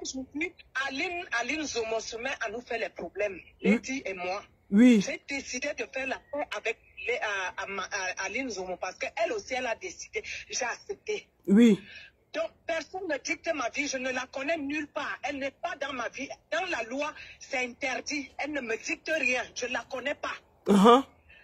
Aujourd'hui, Aline Zomo se met à nous faire les problèmes, Lady et moi. Oui. J'ai décidé de faire la paix avec Aline Zomo parce qu'elle aussi, elle a décidé. J'ai accepté. Oui. Donc, personne ne dicte ma vie. Je ne la connais nulle part. Elle n'est pas dans ma vie. Dans la loi, c'est interdit. Elle ne me dicte rien. Je ne la connais pas.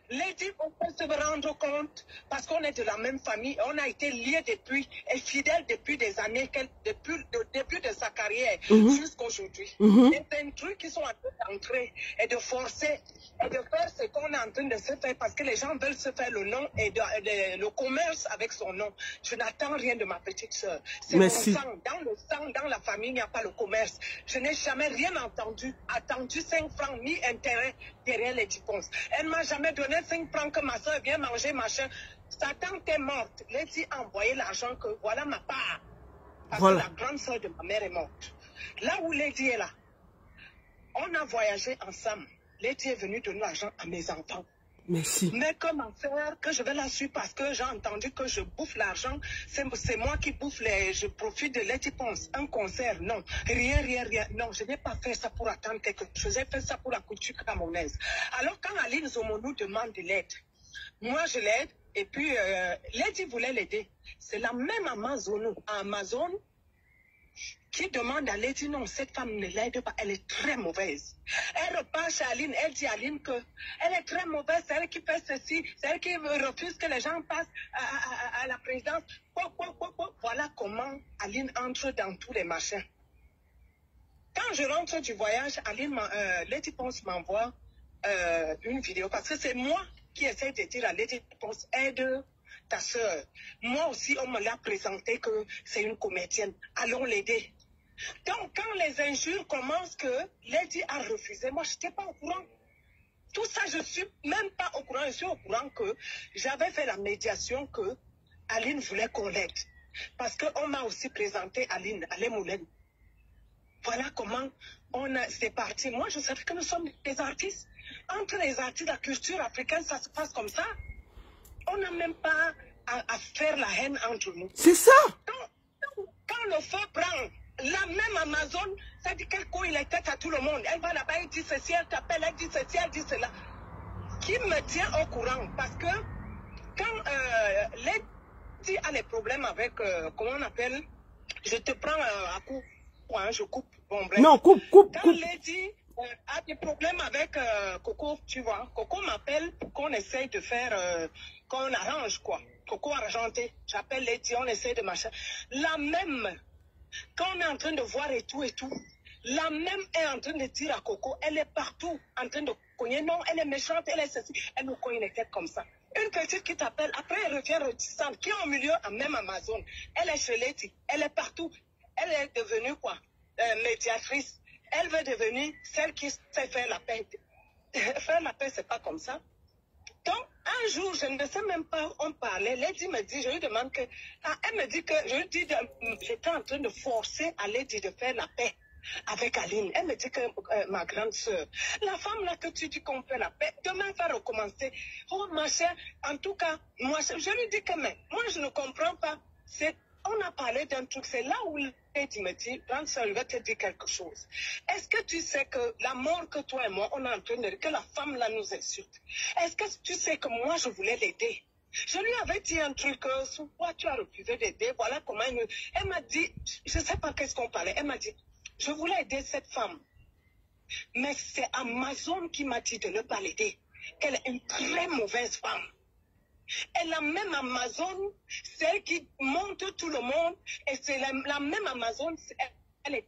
Lady, on peut se rendre compte, parce qu'on est de la même famille, on a été liés depuis, et fidèles depuis des années, depuis le début de sa carrière jusqu'à aujourd'hui. Et c'est un truc qui sont en train d'entrer et de forcer et de faire ce qu'on est en train de se faire, parce que les gens veulent se faire le nom et le commerce avec son nom. Je n'attends rien de ma petite soeur. C'est mon sang. Dans le sang, dans la famille, il n'y a pas le commerce. Je n'ai jamais rien attendu 5 francs ni intérêt derrière les dépenses. Elle ne m'a jamais donné 5 francs que ma soeur vient manger, machin. Sa tante est morte. Lady a envoyé l'argent que voilà ma part. Parce que la grande soeur de ma mère est morte. Là où Lady est là, on a voyagé ensemble. Lady est venue donner l'argent à mes enfants. Merci. Mais comment faire que je vais la suivre parce que j'ai entendu que je bouffe l'argent. C'est moi qui bouffe je profite de Lady Ponce. Un concert, non. Rien. Non, je n'ai pas fait ça pour attendre quelque chose. J'ai fait ça pour la culture camerounaise. Alors quand Aline Zomonou demande de l'aide, moi je l'aide et puis Lady voulait l'aider. C'est la même Amazon qui demande à Lady, non, cette femme ne l'aide pas, elle est très mauvaise. Elle repart chez Aline, elle dit à Aline qu'elle est très mauvaise, c'est elle qui fait ceci, c'est elle qui refuse que les gens passent à la présidence. Voilà comment Aline entre dans tous les machins. Quand je rentre du voyage, Lady Ponce m'envoie une vidéo, parce que c'est moi qui essaie de dire à Lady Ponce, aide ta soeur. Moi aussi, on me l'a présenté que c'est une comédienne. Allons l'aider. Donc, quand les injures commencent que Lady a refusé, moi, je n'étais pas au courant. Tout ça, je ne suis même pas au courant. Je suis au courant que j'avais fait la médiation que Aline voulait qu'on l'aide. Parce qu'on m'a aussi présenté Aline Moulin. Voilà comment c'est parti. Moi, je savais que nous sommes des artistes. Entre les artistes, la culture africaine, ça se passe comme ça. On n'a même pas à faire la haine entre nous. C'est ça. Quand le feu prend, la même Amazon, ça dit quel coup il est tête à tout le monde. Elle va là-bas, elle dit ceci, elle t'appelle, elle dit ceci, elle dit cela. Qui me tient au courant? Parce que quand Lady a les problèmes avec, comment on appelle, je te prends à coup, je coupe. Bon, bref. Non, coupe. Quand Lady a des problèmes avec Coco, tu vois, Coco m'appelle pour qu'on essaye de faire, qu'on arrange quoi. Coco argenté, j'appelle Lady, on essaye de machin. La même, quand on est en train de voir et tout, la même est en train de dire à Coco, elle est partout en train de cogner. Non, elle est méchante, elle est ceci, elle nous cogne les têtes comme ça. Une petite qui t'appelle, après elle revient réticente, qui est au milieu, en même Amazon. Elle est chez Lady, elle est partout. Elle est devenue quoi? Médiatrice. Elle veut devenir celle qui sait faire la paix. Faire la paix, c'est pas comme ça. Donc, un jour, je ne sais même pas, on parlait, Lady me dit, je lui demande que, elle me dit que, je lui dis, j'étais en train de forcer à Lady de faire la paix avec Aline. Elle me dit que, ma grande soeur, la femme là que tu dis qu'on fait la paix, demain va recommencer. Oh, ma chère, en tout cas, moi, je lui dis que, mais, moi, je ne comprends pas. On a parlé d'un truc, c'est là où Lady me dit, grande soeur, je vais te dire quelque chose. Est-ce que tu sais que la mort que toi et moi, on est en train de dire, que la femme là nous insulte? Est-ce que tu sais que moi, je voulais l'aider? Je lui avais dit un truc, sur quoi tu as refusé d'aider, voilà comment elle m'a dit, je ne sais pas qu'est-ce qu'on parlait, elle m'a dit, je voulais aider cette femme. Mais c'est Amazon qui m'a dit de ne pas l'aider. Qu'elle est une très mauvaise femme. Et la même Amazon, celle qui monte tout le monde, et c'est la même Amazon, elle est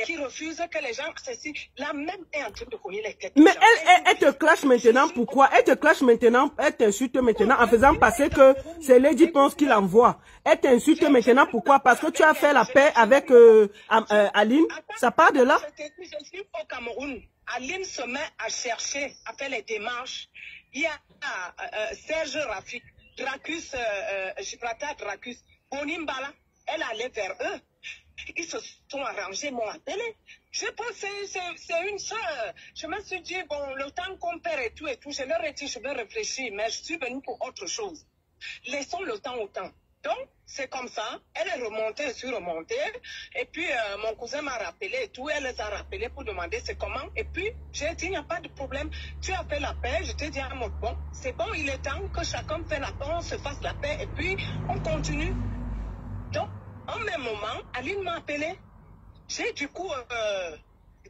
qui refuse que les gens ceci, la même est en train de cogner les têtes. Mais elle te clash maintenant, pourquoi? Elle te clash maintenant, elle t'insulte maintenant en faisant passer que c'est Lady Ponce qui l'envoie. Elle t'insulte maintenant, pourquoi? Parce que tu as fait la paix avec Aline, ça part de là? Je suis au Cameroun. Aline se met à chercher, à faire les démarches. Il y a Serge Rafik, Dracus, Gibraltar Dracus, Bonimbala, elle allait vers eux. Ils se sont arrangés, m'ont appelé. Je pense que c'est une soeur. Je me suis dit, bon, le temps qu'on perd et tout, je leur ai dit, je vais réfléchir, mais je suis venue pour autre chose. Laissons le temps au temps. Donc, c'est comme ça. Elle est remontée, je suis remontée. Et puis, mon cousin m'a rappelé et tout. Elle les a rappelés pour demander c'est comment. Et puis, j'ai dit, il n'y a pas de problème. Tu as fait la paix. Je t'ai dit, bon, c'est bon, il est temps que chacun fait la paix, on se fasse la paix. Et puis, on continue. Donc, en même moment, Aline m'a appelé. J'ai du coup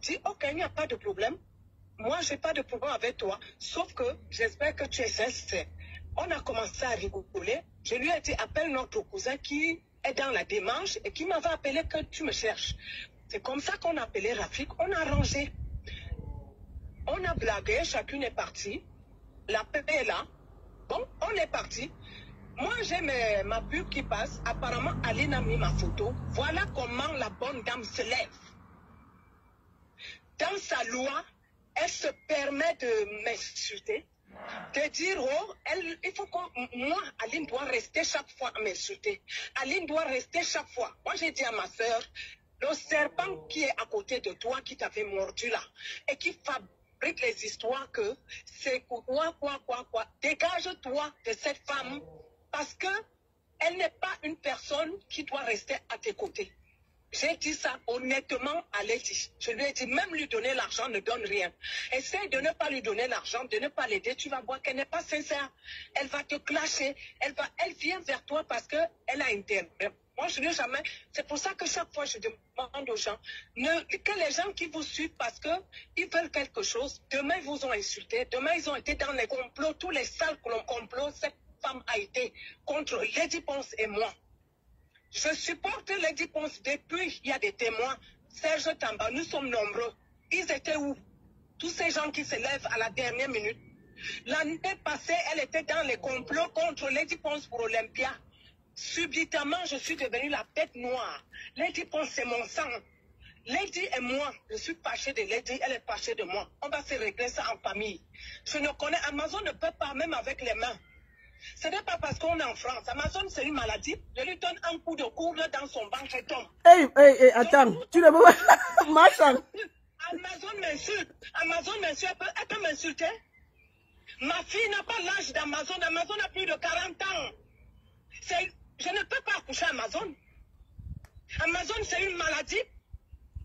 dit, ok, il n'y a pas de problème. moi, je n'ai pas de problème avec toi, sauf que j'espère que tu es sincère. On a commencé à rigoler. Je lui ai dit, appelle notre cousin qui est dans la démarche et qui m'avait appelé que tu me cherches. C'est comme ça qu'on a appelé Rafik. On a rangé. On a blagué, chacune est partie. La paix est là. Bon, on est parti. Moi, j'ai ma pub qui passe. Apparemment, Aline a mis ma photo. Voilà comment la bonne dame se lève. Dans sa loi, elle se permet de m'insulter, de dire, oh, il faut que moi, Aline doit rester chaque fois à m'insulter. Aline doit rester chaque fois. Moi, j'ai dit à ma soeur, le serpent qui est à côté de toi, qui t'avait mordu là, et qui fabrique les histoires que c'est quoi. Dégage-toi de cette femme, parce que elle n'est pas une personne qui doit rester à tes côtés. J'ai dit ça honnêtement à Letty. Je lui ai dit, même lui donner l'argent ne donne rien. Essaye de ne pas lui donner l'argent, de ne pas l'aider. Tu vas voir qu'elle n'est pas sincère. Elle va te clasher. Elle vient vers toi parce qu'elle a intérêt. Moi, je ne jamais. C'est pour ça que chaque fois, je demande aux gens que les gens qui vous suivent parce qu'ils veulent quelque chose, demain, ils vous ont insulté. Demain, ils ont été dans les complots. Tous les sales complots, cette femme a été contre Lady Ponce et moi. Je supporte Lady Ponce depuis, il y a des témoins. Serge Tamba, nous sommes nombreux. Ils étaient où? Tous ces gens qui se lèvent à la dernière minute. L'année passée, elle était dans les complots contre Lady Ponce pour Olympia. Subitement, je suis devenue la tête noire. Lady Ponce, c'est mon sang. Lady et moi, je suis fâchée de Lady, elle est fâchée de moi. On va se régler ça en famille. Je ne connais, Amazon ne peut pas, même avec les mains. Ce n'est pas parce qu'on est en France. Amazon, c'est une maladie. Je lui donne un coup de courbe dans son banc et tombe. Hey, attends. Tu ne peux pas... Machin. Amazon m'insulte. Amazon m'insulte. Elle peut m'insulter. Ma fille n'a pas l'âge d'Amazon. Amazon a plus de 40 ans. Je ne peux pas accoucher Amazon. Amazon, c'est une maladie.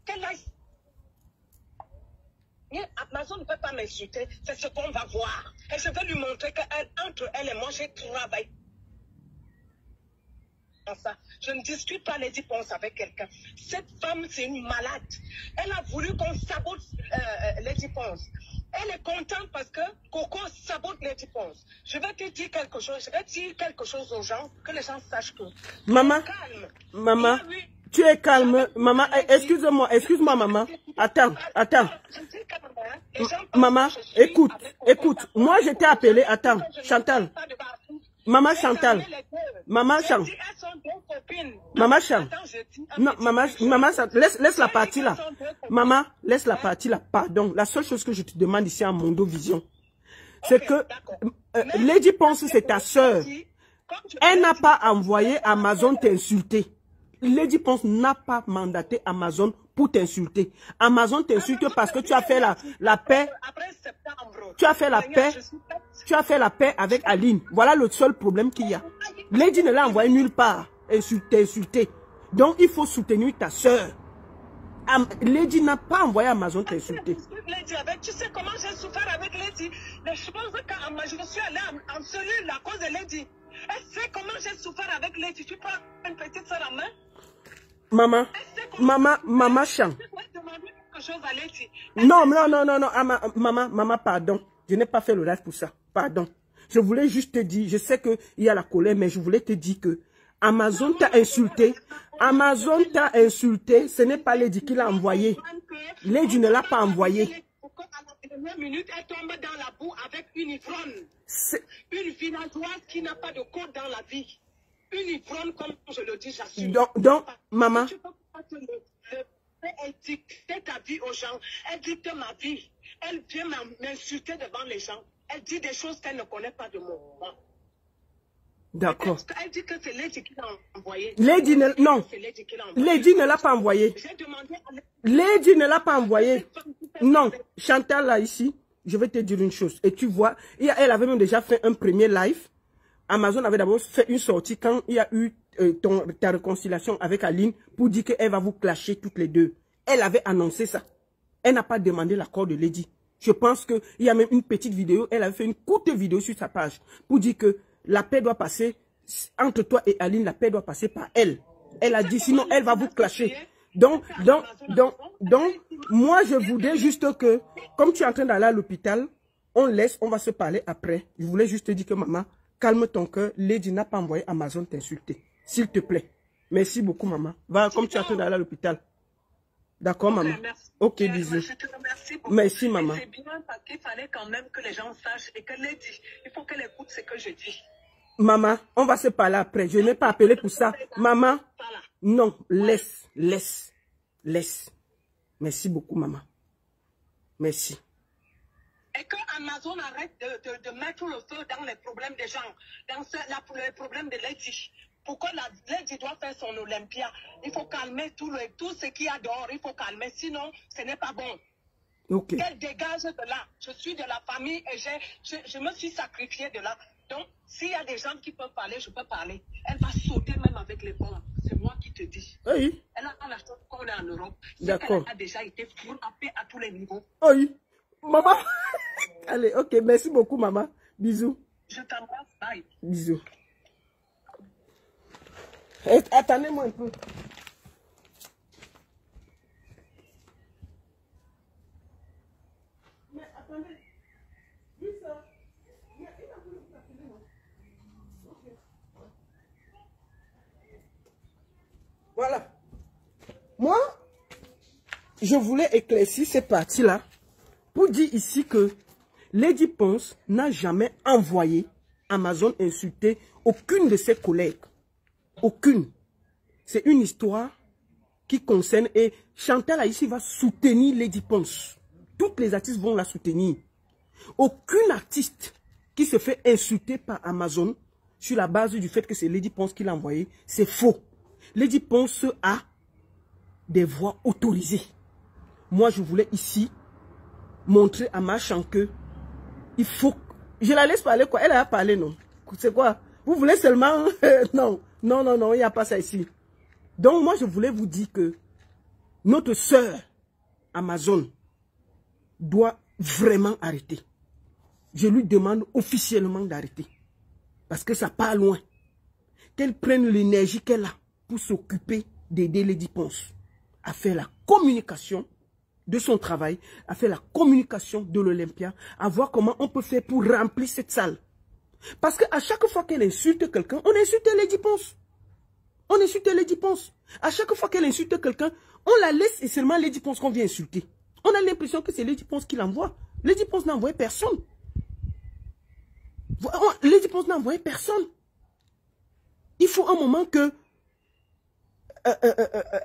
Quel âge? Amazon ne peut pas m'insulter, c'est ce qu'on va voir. Et je vais lui montrer qu'entre elle et moi, j'ai travaillé. Je ne discute pas Lady Ponce avec quelqu'un. Cette femme, c'est une malade. Elle a voulu qu'on sabote Lady Ponce. Elle est contente parce que Coco sabote Lady Ponce. Je vais te dire quelque chose. Je vais dire quelque chose aux gens, que les gens sachent que... Maman, maman, tu es calme. Maman, excuse-moi, maman. Attends. Maman, écoute. Moi, je t'ai appelé. Attends, Chantal. Maman Chantal. Maman Chantal. Maman Chantal. Non, maman, laisse la partie là. Maman, laisse la partie là. Pardon. La seule chose que je te demande ici à Mondo Vision, c'est que Lady Ponce, c'est ta soeur. Elle n'a pas envoyé Amazon t'insulter. Lady Ponce n'a pas mandaté Amazon pour t'insulter. Amazon t'insulte parce que tu as fait la paix. Tu as fait la paix. Tu as fait la paix avec Aline. Voilà le seul problème qu'il y a. Lady ne l'a envoyé nulle part. T'insulter. Donc il faut soutenir ta soeur. Lady n'a pas envoyé Amazon t'insulter. Tu sais comment j'ai souffert avec Lady? Les choses quand je suis allée en cellule à cause de Lady. Elle sait comment j'ai souffert avec Lady. Tu prends une petite soeur en main? Maman Chant. Non, maman, pardon. Je n'ai pas fait le live pour ça. Pardon. Je voulais juste te dire, je sais qu'il y a la colère, mais je voulais te dire que Amazon t'a insulté. Amazon t'a insulté. Ce n'est pas Lady qui l'a envoyé. Lady ne l'a pas envoyé. À la dernière minute, elle tombe dans la boue avec une ivronne. Une villageoise qui n'a pas de code dans la vie. Une ivronne, comme je le dis, j'assume. Donc, maman. Elle dicte ta vie aux gens. Elle dicte ma vie. Elle vient m'insulter devant les gens. Elle dit des choses qu'elle ne connaît pas de moi. D'accord. Elle dit que c'est Lady qui l'a envoyé. Lady ne, non. Lady ne l'a pas envoyé. Lady ne l'a pas envoyé. Non. Chantal, là, ici, je vais te dire une chose. Et tu vois, elle avait même déjà fait un premier live. Amazon avait d'abord fait une sortie quand il y a eu ta réconciliation avec Aline pour dire qu'elle va vous clasher toutes les deux. Elle avait annoncé ça. Elle n'a pas demandé l'accord de Lady. Je pense qu'il y a même une petite vidéo. Elle avait fait une courte vidéo sur sa page pour dire que la paix doit passer entre toi et Aline. La paix doit passer par elle. Elle a dit sinon elle va vous clasher. Donc, moi, je voudrais juste que, comme tu es en train d'aller à l'hôpital, on va se parler après. Je voulais juste te dire que maman, calme ton cœur. Lady n'a pas envoyé Amazon t'insulter. S'il te plaît. Merci beaucoup, maman. Va, comme tu es en train d'aller à l'hôpital. D'accord, maman? Merci. Ok, bisous. Je te remercie beaucoup. Merci, maman. C'est bien parce qu'il fallait quand même que les gens sachent et que Lady, il faut qu'elle écoute ce que je dis. Maman, on va se parler après. Je n'ai pas appelé pour ça. Maman, non, laisse. Merci beaucoup, maman. Merci. Et que Amazon arrête de mettre le feu dans les problèmes des gens, dans les problèmes de Lady. Pourquoi Lady doit faire son Olympia? Il faut calmer tout ce qu'il y a dehors, il faut calmer, sinon ce n'est pas bon. Ok. Qu'elle dégage de là. Je suis de la famille et je me suis sacrifiée de là. Donc, s'il y a des gens qui peuvent parler, je peux parler. Elle va sauter même avec les bombes. C'est moi qui te dis. Oui. Elle a la chance qu'on est en Europe. D'accord. Elle a déjà été frappée à tous les niveaux. Oui. Maman. Allez, ok. Merci beaucoup, maman. Bisous. Je t'embrasse. Bye. Bisous. Attendez-moi un peu. Mais attendez. Juste ça. Voilà. Moi, je voulais éclaircir cette partie-là pour dire ici que Lady Ponce n'a jamais envoyé Amazon insulter aucune de ses collègues. Aucune. C'est une histoire qui concerne et Chantal ici va soutenir Lady Ponce. Toutes les artistes vont la soutenir. Aucune artiste qui se fait insulter par Amazon sur la base du fait que c'est Lady Ponce qui l'a envoyé, c'est faux. Lady Ponce a des voix autorisées. Moi, je voulais ici montrer à Machan que il faut... Je la laisse parler quoi? Elle a parlé, non? C'est quoi? Vous voulez seulement... non, il n'y a pas ça ici. Donc, moi, je voulais vous dire que notre sœur Amazon doit vraiment arrêter. Je lui demande officiellement d'arrêter. Parce que ça part loin. Qu'elle prenne l'énergie qu'elle a pour s'occuper d'aider Lady Ponce à faire la communication de son travail, à faire la communication de l'Olympia, à voir comment on peut faire pour remplir cette salle. Parce qu'à chaque fois qu'elle insulte quelqu'un, on insulte Lady Ponce. On insulte Lady Ponce. À chaque fois qu'elle insulte quelqu'un, on la laisse et seulement Lady Ponce qu'on vient insulter. On a l'impression que c'est Lady Ponce qui l'envoie. Lady Ponce n'a envoyé personne. Lady Ponce n'a envoyé personne. Il faut un moment que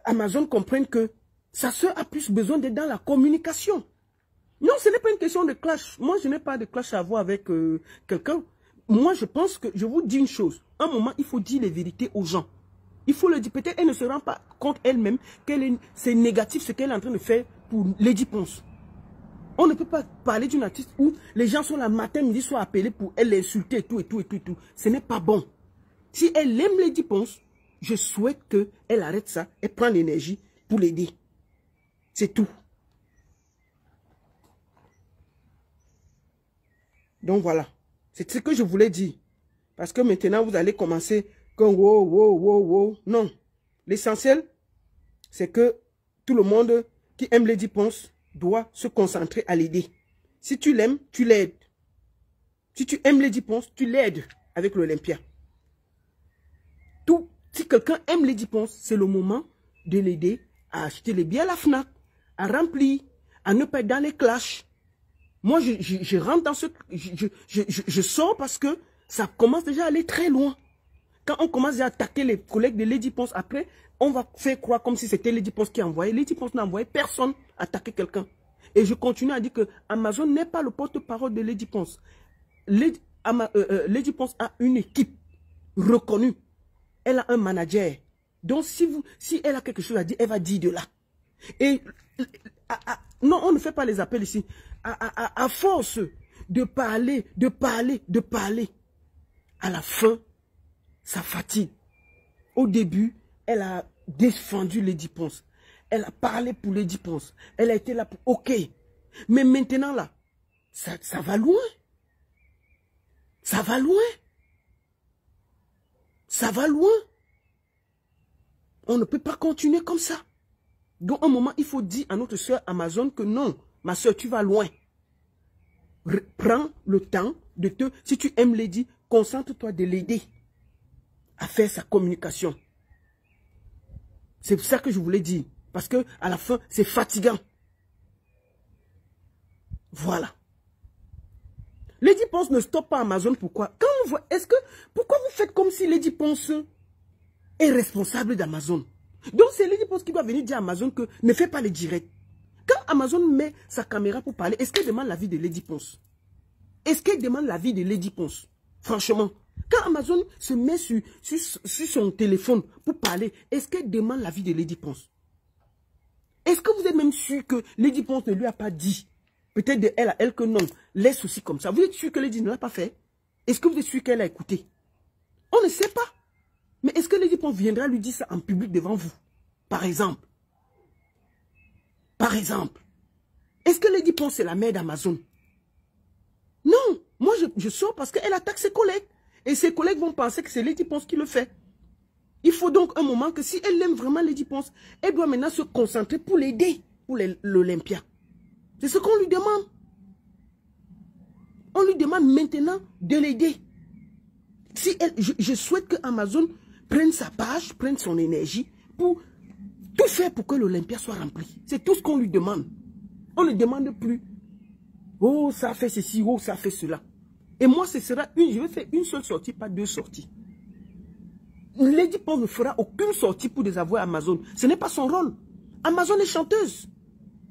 Amazon comprenne que sa soeur a plus besoin d'être dans la communication. Non, ce n'est pas une question de clash. Moi, je n'ai pas de clash à avoir avec quelqu'un. Moi, je pense que, je vous dis une chose. Un moment, il faut dire les vérités aux gens. Il faut le dire. Peut-être elle ne se rend pas compte elle-même que c'est négatif ce qu'elle est en train de faire pour Lady Ponce. On ne peut pas parler d'une artiste où les gens sont là matin, midi, soient appelés pour elle l'insulter et tout. Ce n'est pas bon. Si elle aime Lady Ponce, je souhaite qu'elle arrête ça et prenne l'énergie pour l'aider. C'est tout. Donc voilà. C'est ce que je voulais dire. Parce que maintenant, vous allez commencer comme wow. Non. L'essentiel, c'est que tout le monde qui aime Lady Ponce doit se concentrer à l'aider. Si tu l'aimes, tu l'aides. Si tu aimes Lady Ponce, tu l'aides avec l'Olympia. Si quelqu'un aime Lady Ponce, c'est le moment de l'aider à acheter les billets à la FNAC, à remplir, à ne pas être dans les clashs. Moi, je rentre dans ce... Je sors parce que ça commence déjà à aller très loin. Quand on commence à attaquer les collègues de Lady Ponce, après, on va faire croire comme si c'était Lady Ponce qui a envoyé. Lady Ponce n'a envoyé personne attaquer quelqu'un. Et je continue à dire que Amazon n'est pas le porte-parole de Lady Ponce. Lady Ponce a une équipe reconnue. Elle a un manager. Donc, si elle a quelque chose à dire, elle va dire de là. Et non, on ne fait pas les appels ici. À force de parler, à la fin, ça fatigue. Au début, elle a défendu Lady Ponce. Elle a parlé pour Lady Ponce. Elle a été là pour... Ok. Mais maintenant, là, ça va loin. Ça va loin. Ça va loin. On ne peut pas continuer comme ça. Donc, un moment, il faut dire à notre soeur Amazon que non, ma soeur, tu vas loin. Prends le temps de te... Si tu aimes Lady, concentre-toi de l'aider à faire sa communication. C'est ça que je voulais dire. Parce que à la fin, c'est fatigant. Voilà. Lady Ponce ne stoppe pas Amazon. Pourquoi? Quand on voit, pourquoi vous faites comme si Lady Ponce est responsable d'Amazon? Donc c'est Lady Ponce qui doit venir dire à Amazon que ne fais pas les directs. Quand Amazon met sa caméra pour parler, est-ce qu'elle demande l'avis de Lady Ponce? Est-ce qu'elle demande l'avis de Lady Ponce? Franchement, quand Amazon se met sur son téléphone pour parler, est-ce qu'elle demande l'avis de Lady Ponce? Est-ce que vous êtes même sûr que Lady Ponce ne lui a pas dit, peut-être de elle à elle, que non, les soucis comme ça? Vous êtes sûr que Lady ne l'a pas fait? Est-ce que vous êtes sûr qu'elle a écouté? On ne sait pas. Mais est-ce que Lady Ponce viendra lui dire ça en public devant vous? Par exemple. Par exemple. Est-ce que Lady Ponce est la mère d'Amazon? Non. Moi, je sors parce qu'elle attaque ses collègues. Et ses collègues vont penser que c'est Lady Ponce qui le fait. Il faut donc un moment que si elle aime vraiment Lady Ponce, elle doit maintenant se concentrer pour l'aider, pour l'Olympia. C'est ce qu'on lui demande. On lui demande maintenant de l'aider. Si je souhaite que Amazon prenne sa page, prenne son énergie pour tout faire pour que l'Olympia soit rempli. C'est tout ce qu'on lui demande. On ne demande plus. Oh, ça fait ceci, oh, ça fait cela. Et moi, je vais faire une seule sortie, pas deux sorties. Lady Ponce ne fera aucune sortie pour désavouer Amazon. Ce n'est pas son rôle. Amazon est chanteuse.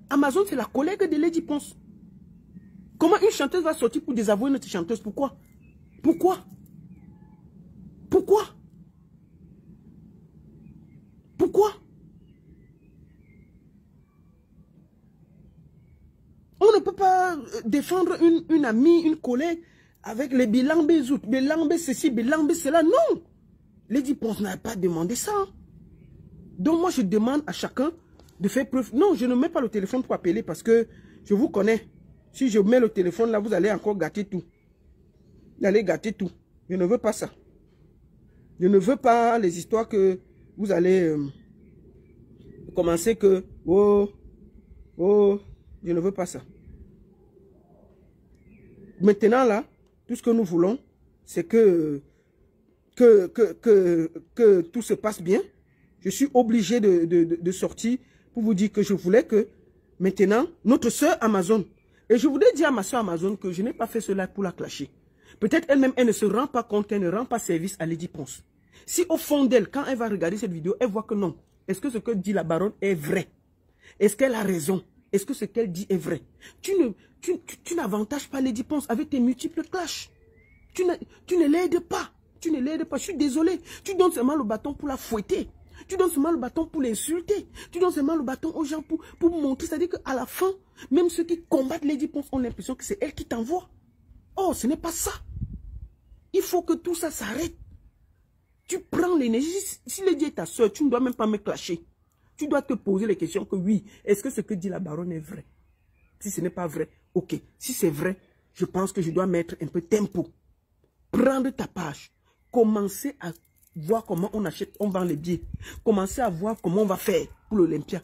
Amazon, c'est la collègue de Lady Ponce. Comment une chanteuse va sortir pour désavouer notre chanteuse? Pourquoi? Pourquoi? Pourquoi? Pourquoi? On ne peut pas défendre une amie, une collègue avec les bilambés zout, bilambés ceci, bilambés cela. Non! Lady Ponce n'a pas demandé ça. Donc moi, je demande à chacun de faire preuve. Non, je ne mets pas le téléphone pour appeler parce que je vous connais. Si je mets le téléphone là, vous allez encore gâter tout. Vous allez gâter tout. Je ne veux pas ça. Je ne veux pas les histoires que vous allez commencer que... Oh, je ne veux pas ça. Maintenant là, tout ce que nous voulons, c'est que tout se passe bien. Je suis obligé de sortir pour vous dire que je voulais que maintenant, notre soeur Amazon, et je voudrais dire à ma soeur Amazon que je n'ai pas fait cela pour la clasher. Peut-être elle-même, elle ne se rend pas compte, elle ne rend pas service à Lady Ponce. Si au fond d'elle, quand elle va regarder cette vidéo, elle voit que non. Est-ce que ce que dit la baronne est vrai? Est-ce qu'elle a raison? Est-ce que ce qu'elle dit est vrai? Tu n'avantages pas Lady Ponce avec tes multiples clashs. Tu ne l'aides pas. Tu ne l'aides pas. Je suis désolé. Tu donnes seulement le bâton pour la fouetter. Tu donnes seulement le bâton pour l'insulter. Tu donnes seulement le bâton aux gens pour montrer. C'est-à-dire qu'à la fin, même ceux qui combattent Lady Ponce ont l'impression que c'est elle qui t'envoie. Oh, ce n'est pas ça. Il faut que tout ça s'arrête. Tu prends l'énergie. Si Lady est ta soeur, tu ne dois même pas me clasher. Tu dois te poser les questions que oui, est-ce que ce que dit la baronne est vrai? Si ce n'est pas vrai, ok. Si c'est vrai, je pense que je dois mettre un peu de tempo. Prendre ta page. Commencer à voir comment on achète, on vend les billets. Commencer à voir comment on va faire pour l'Olympia.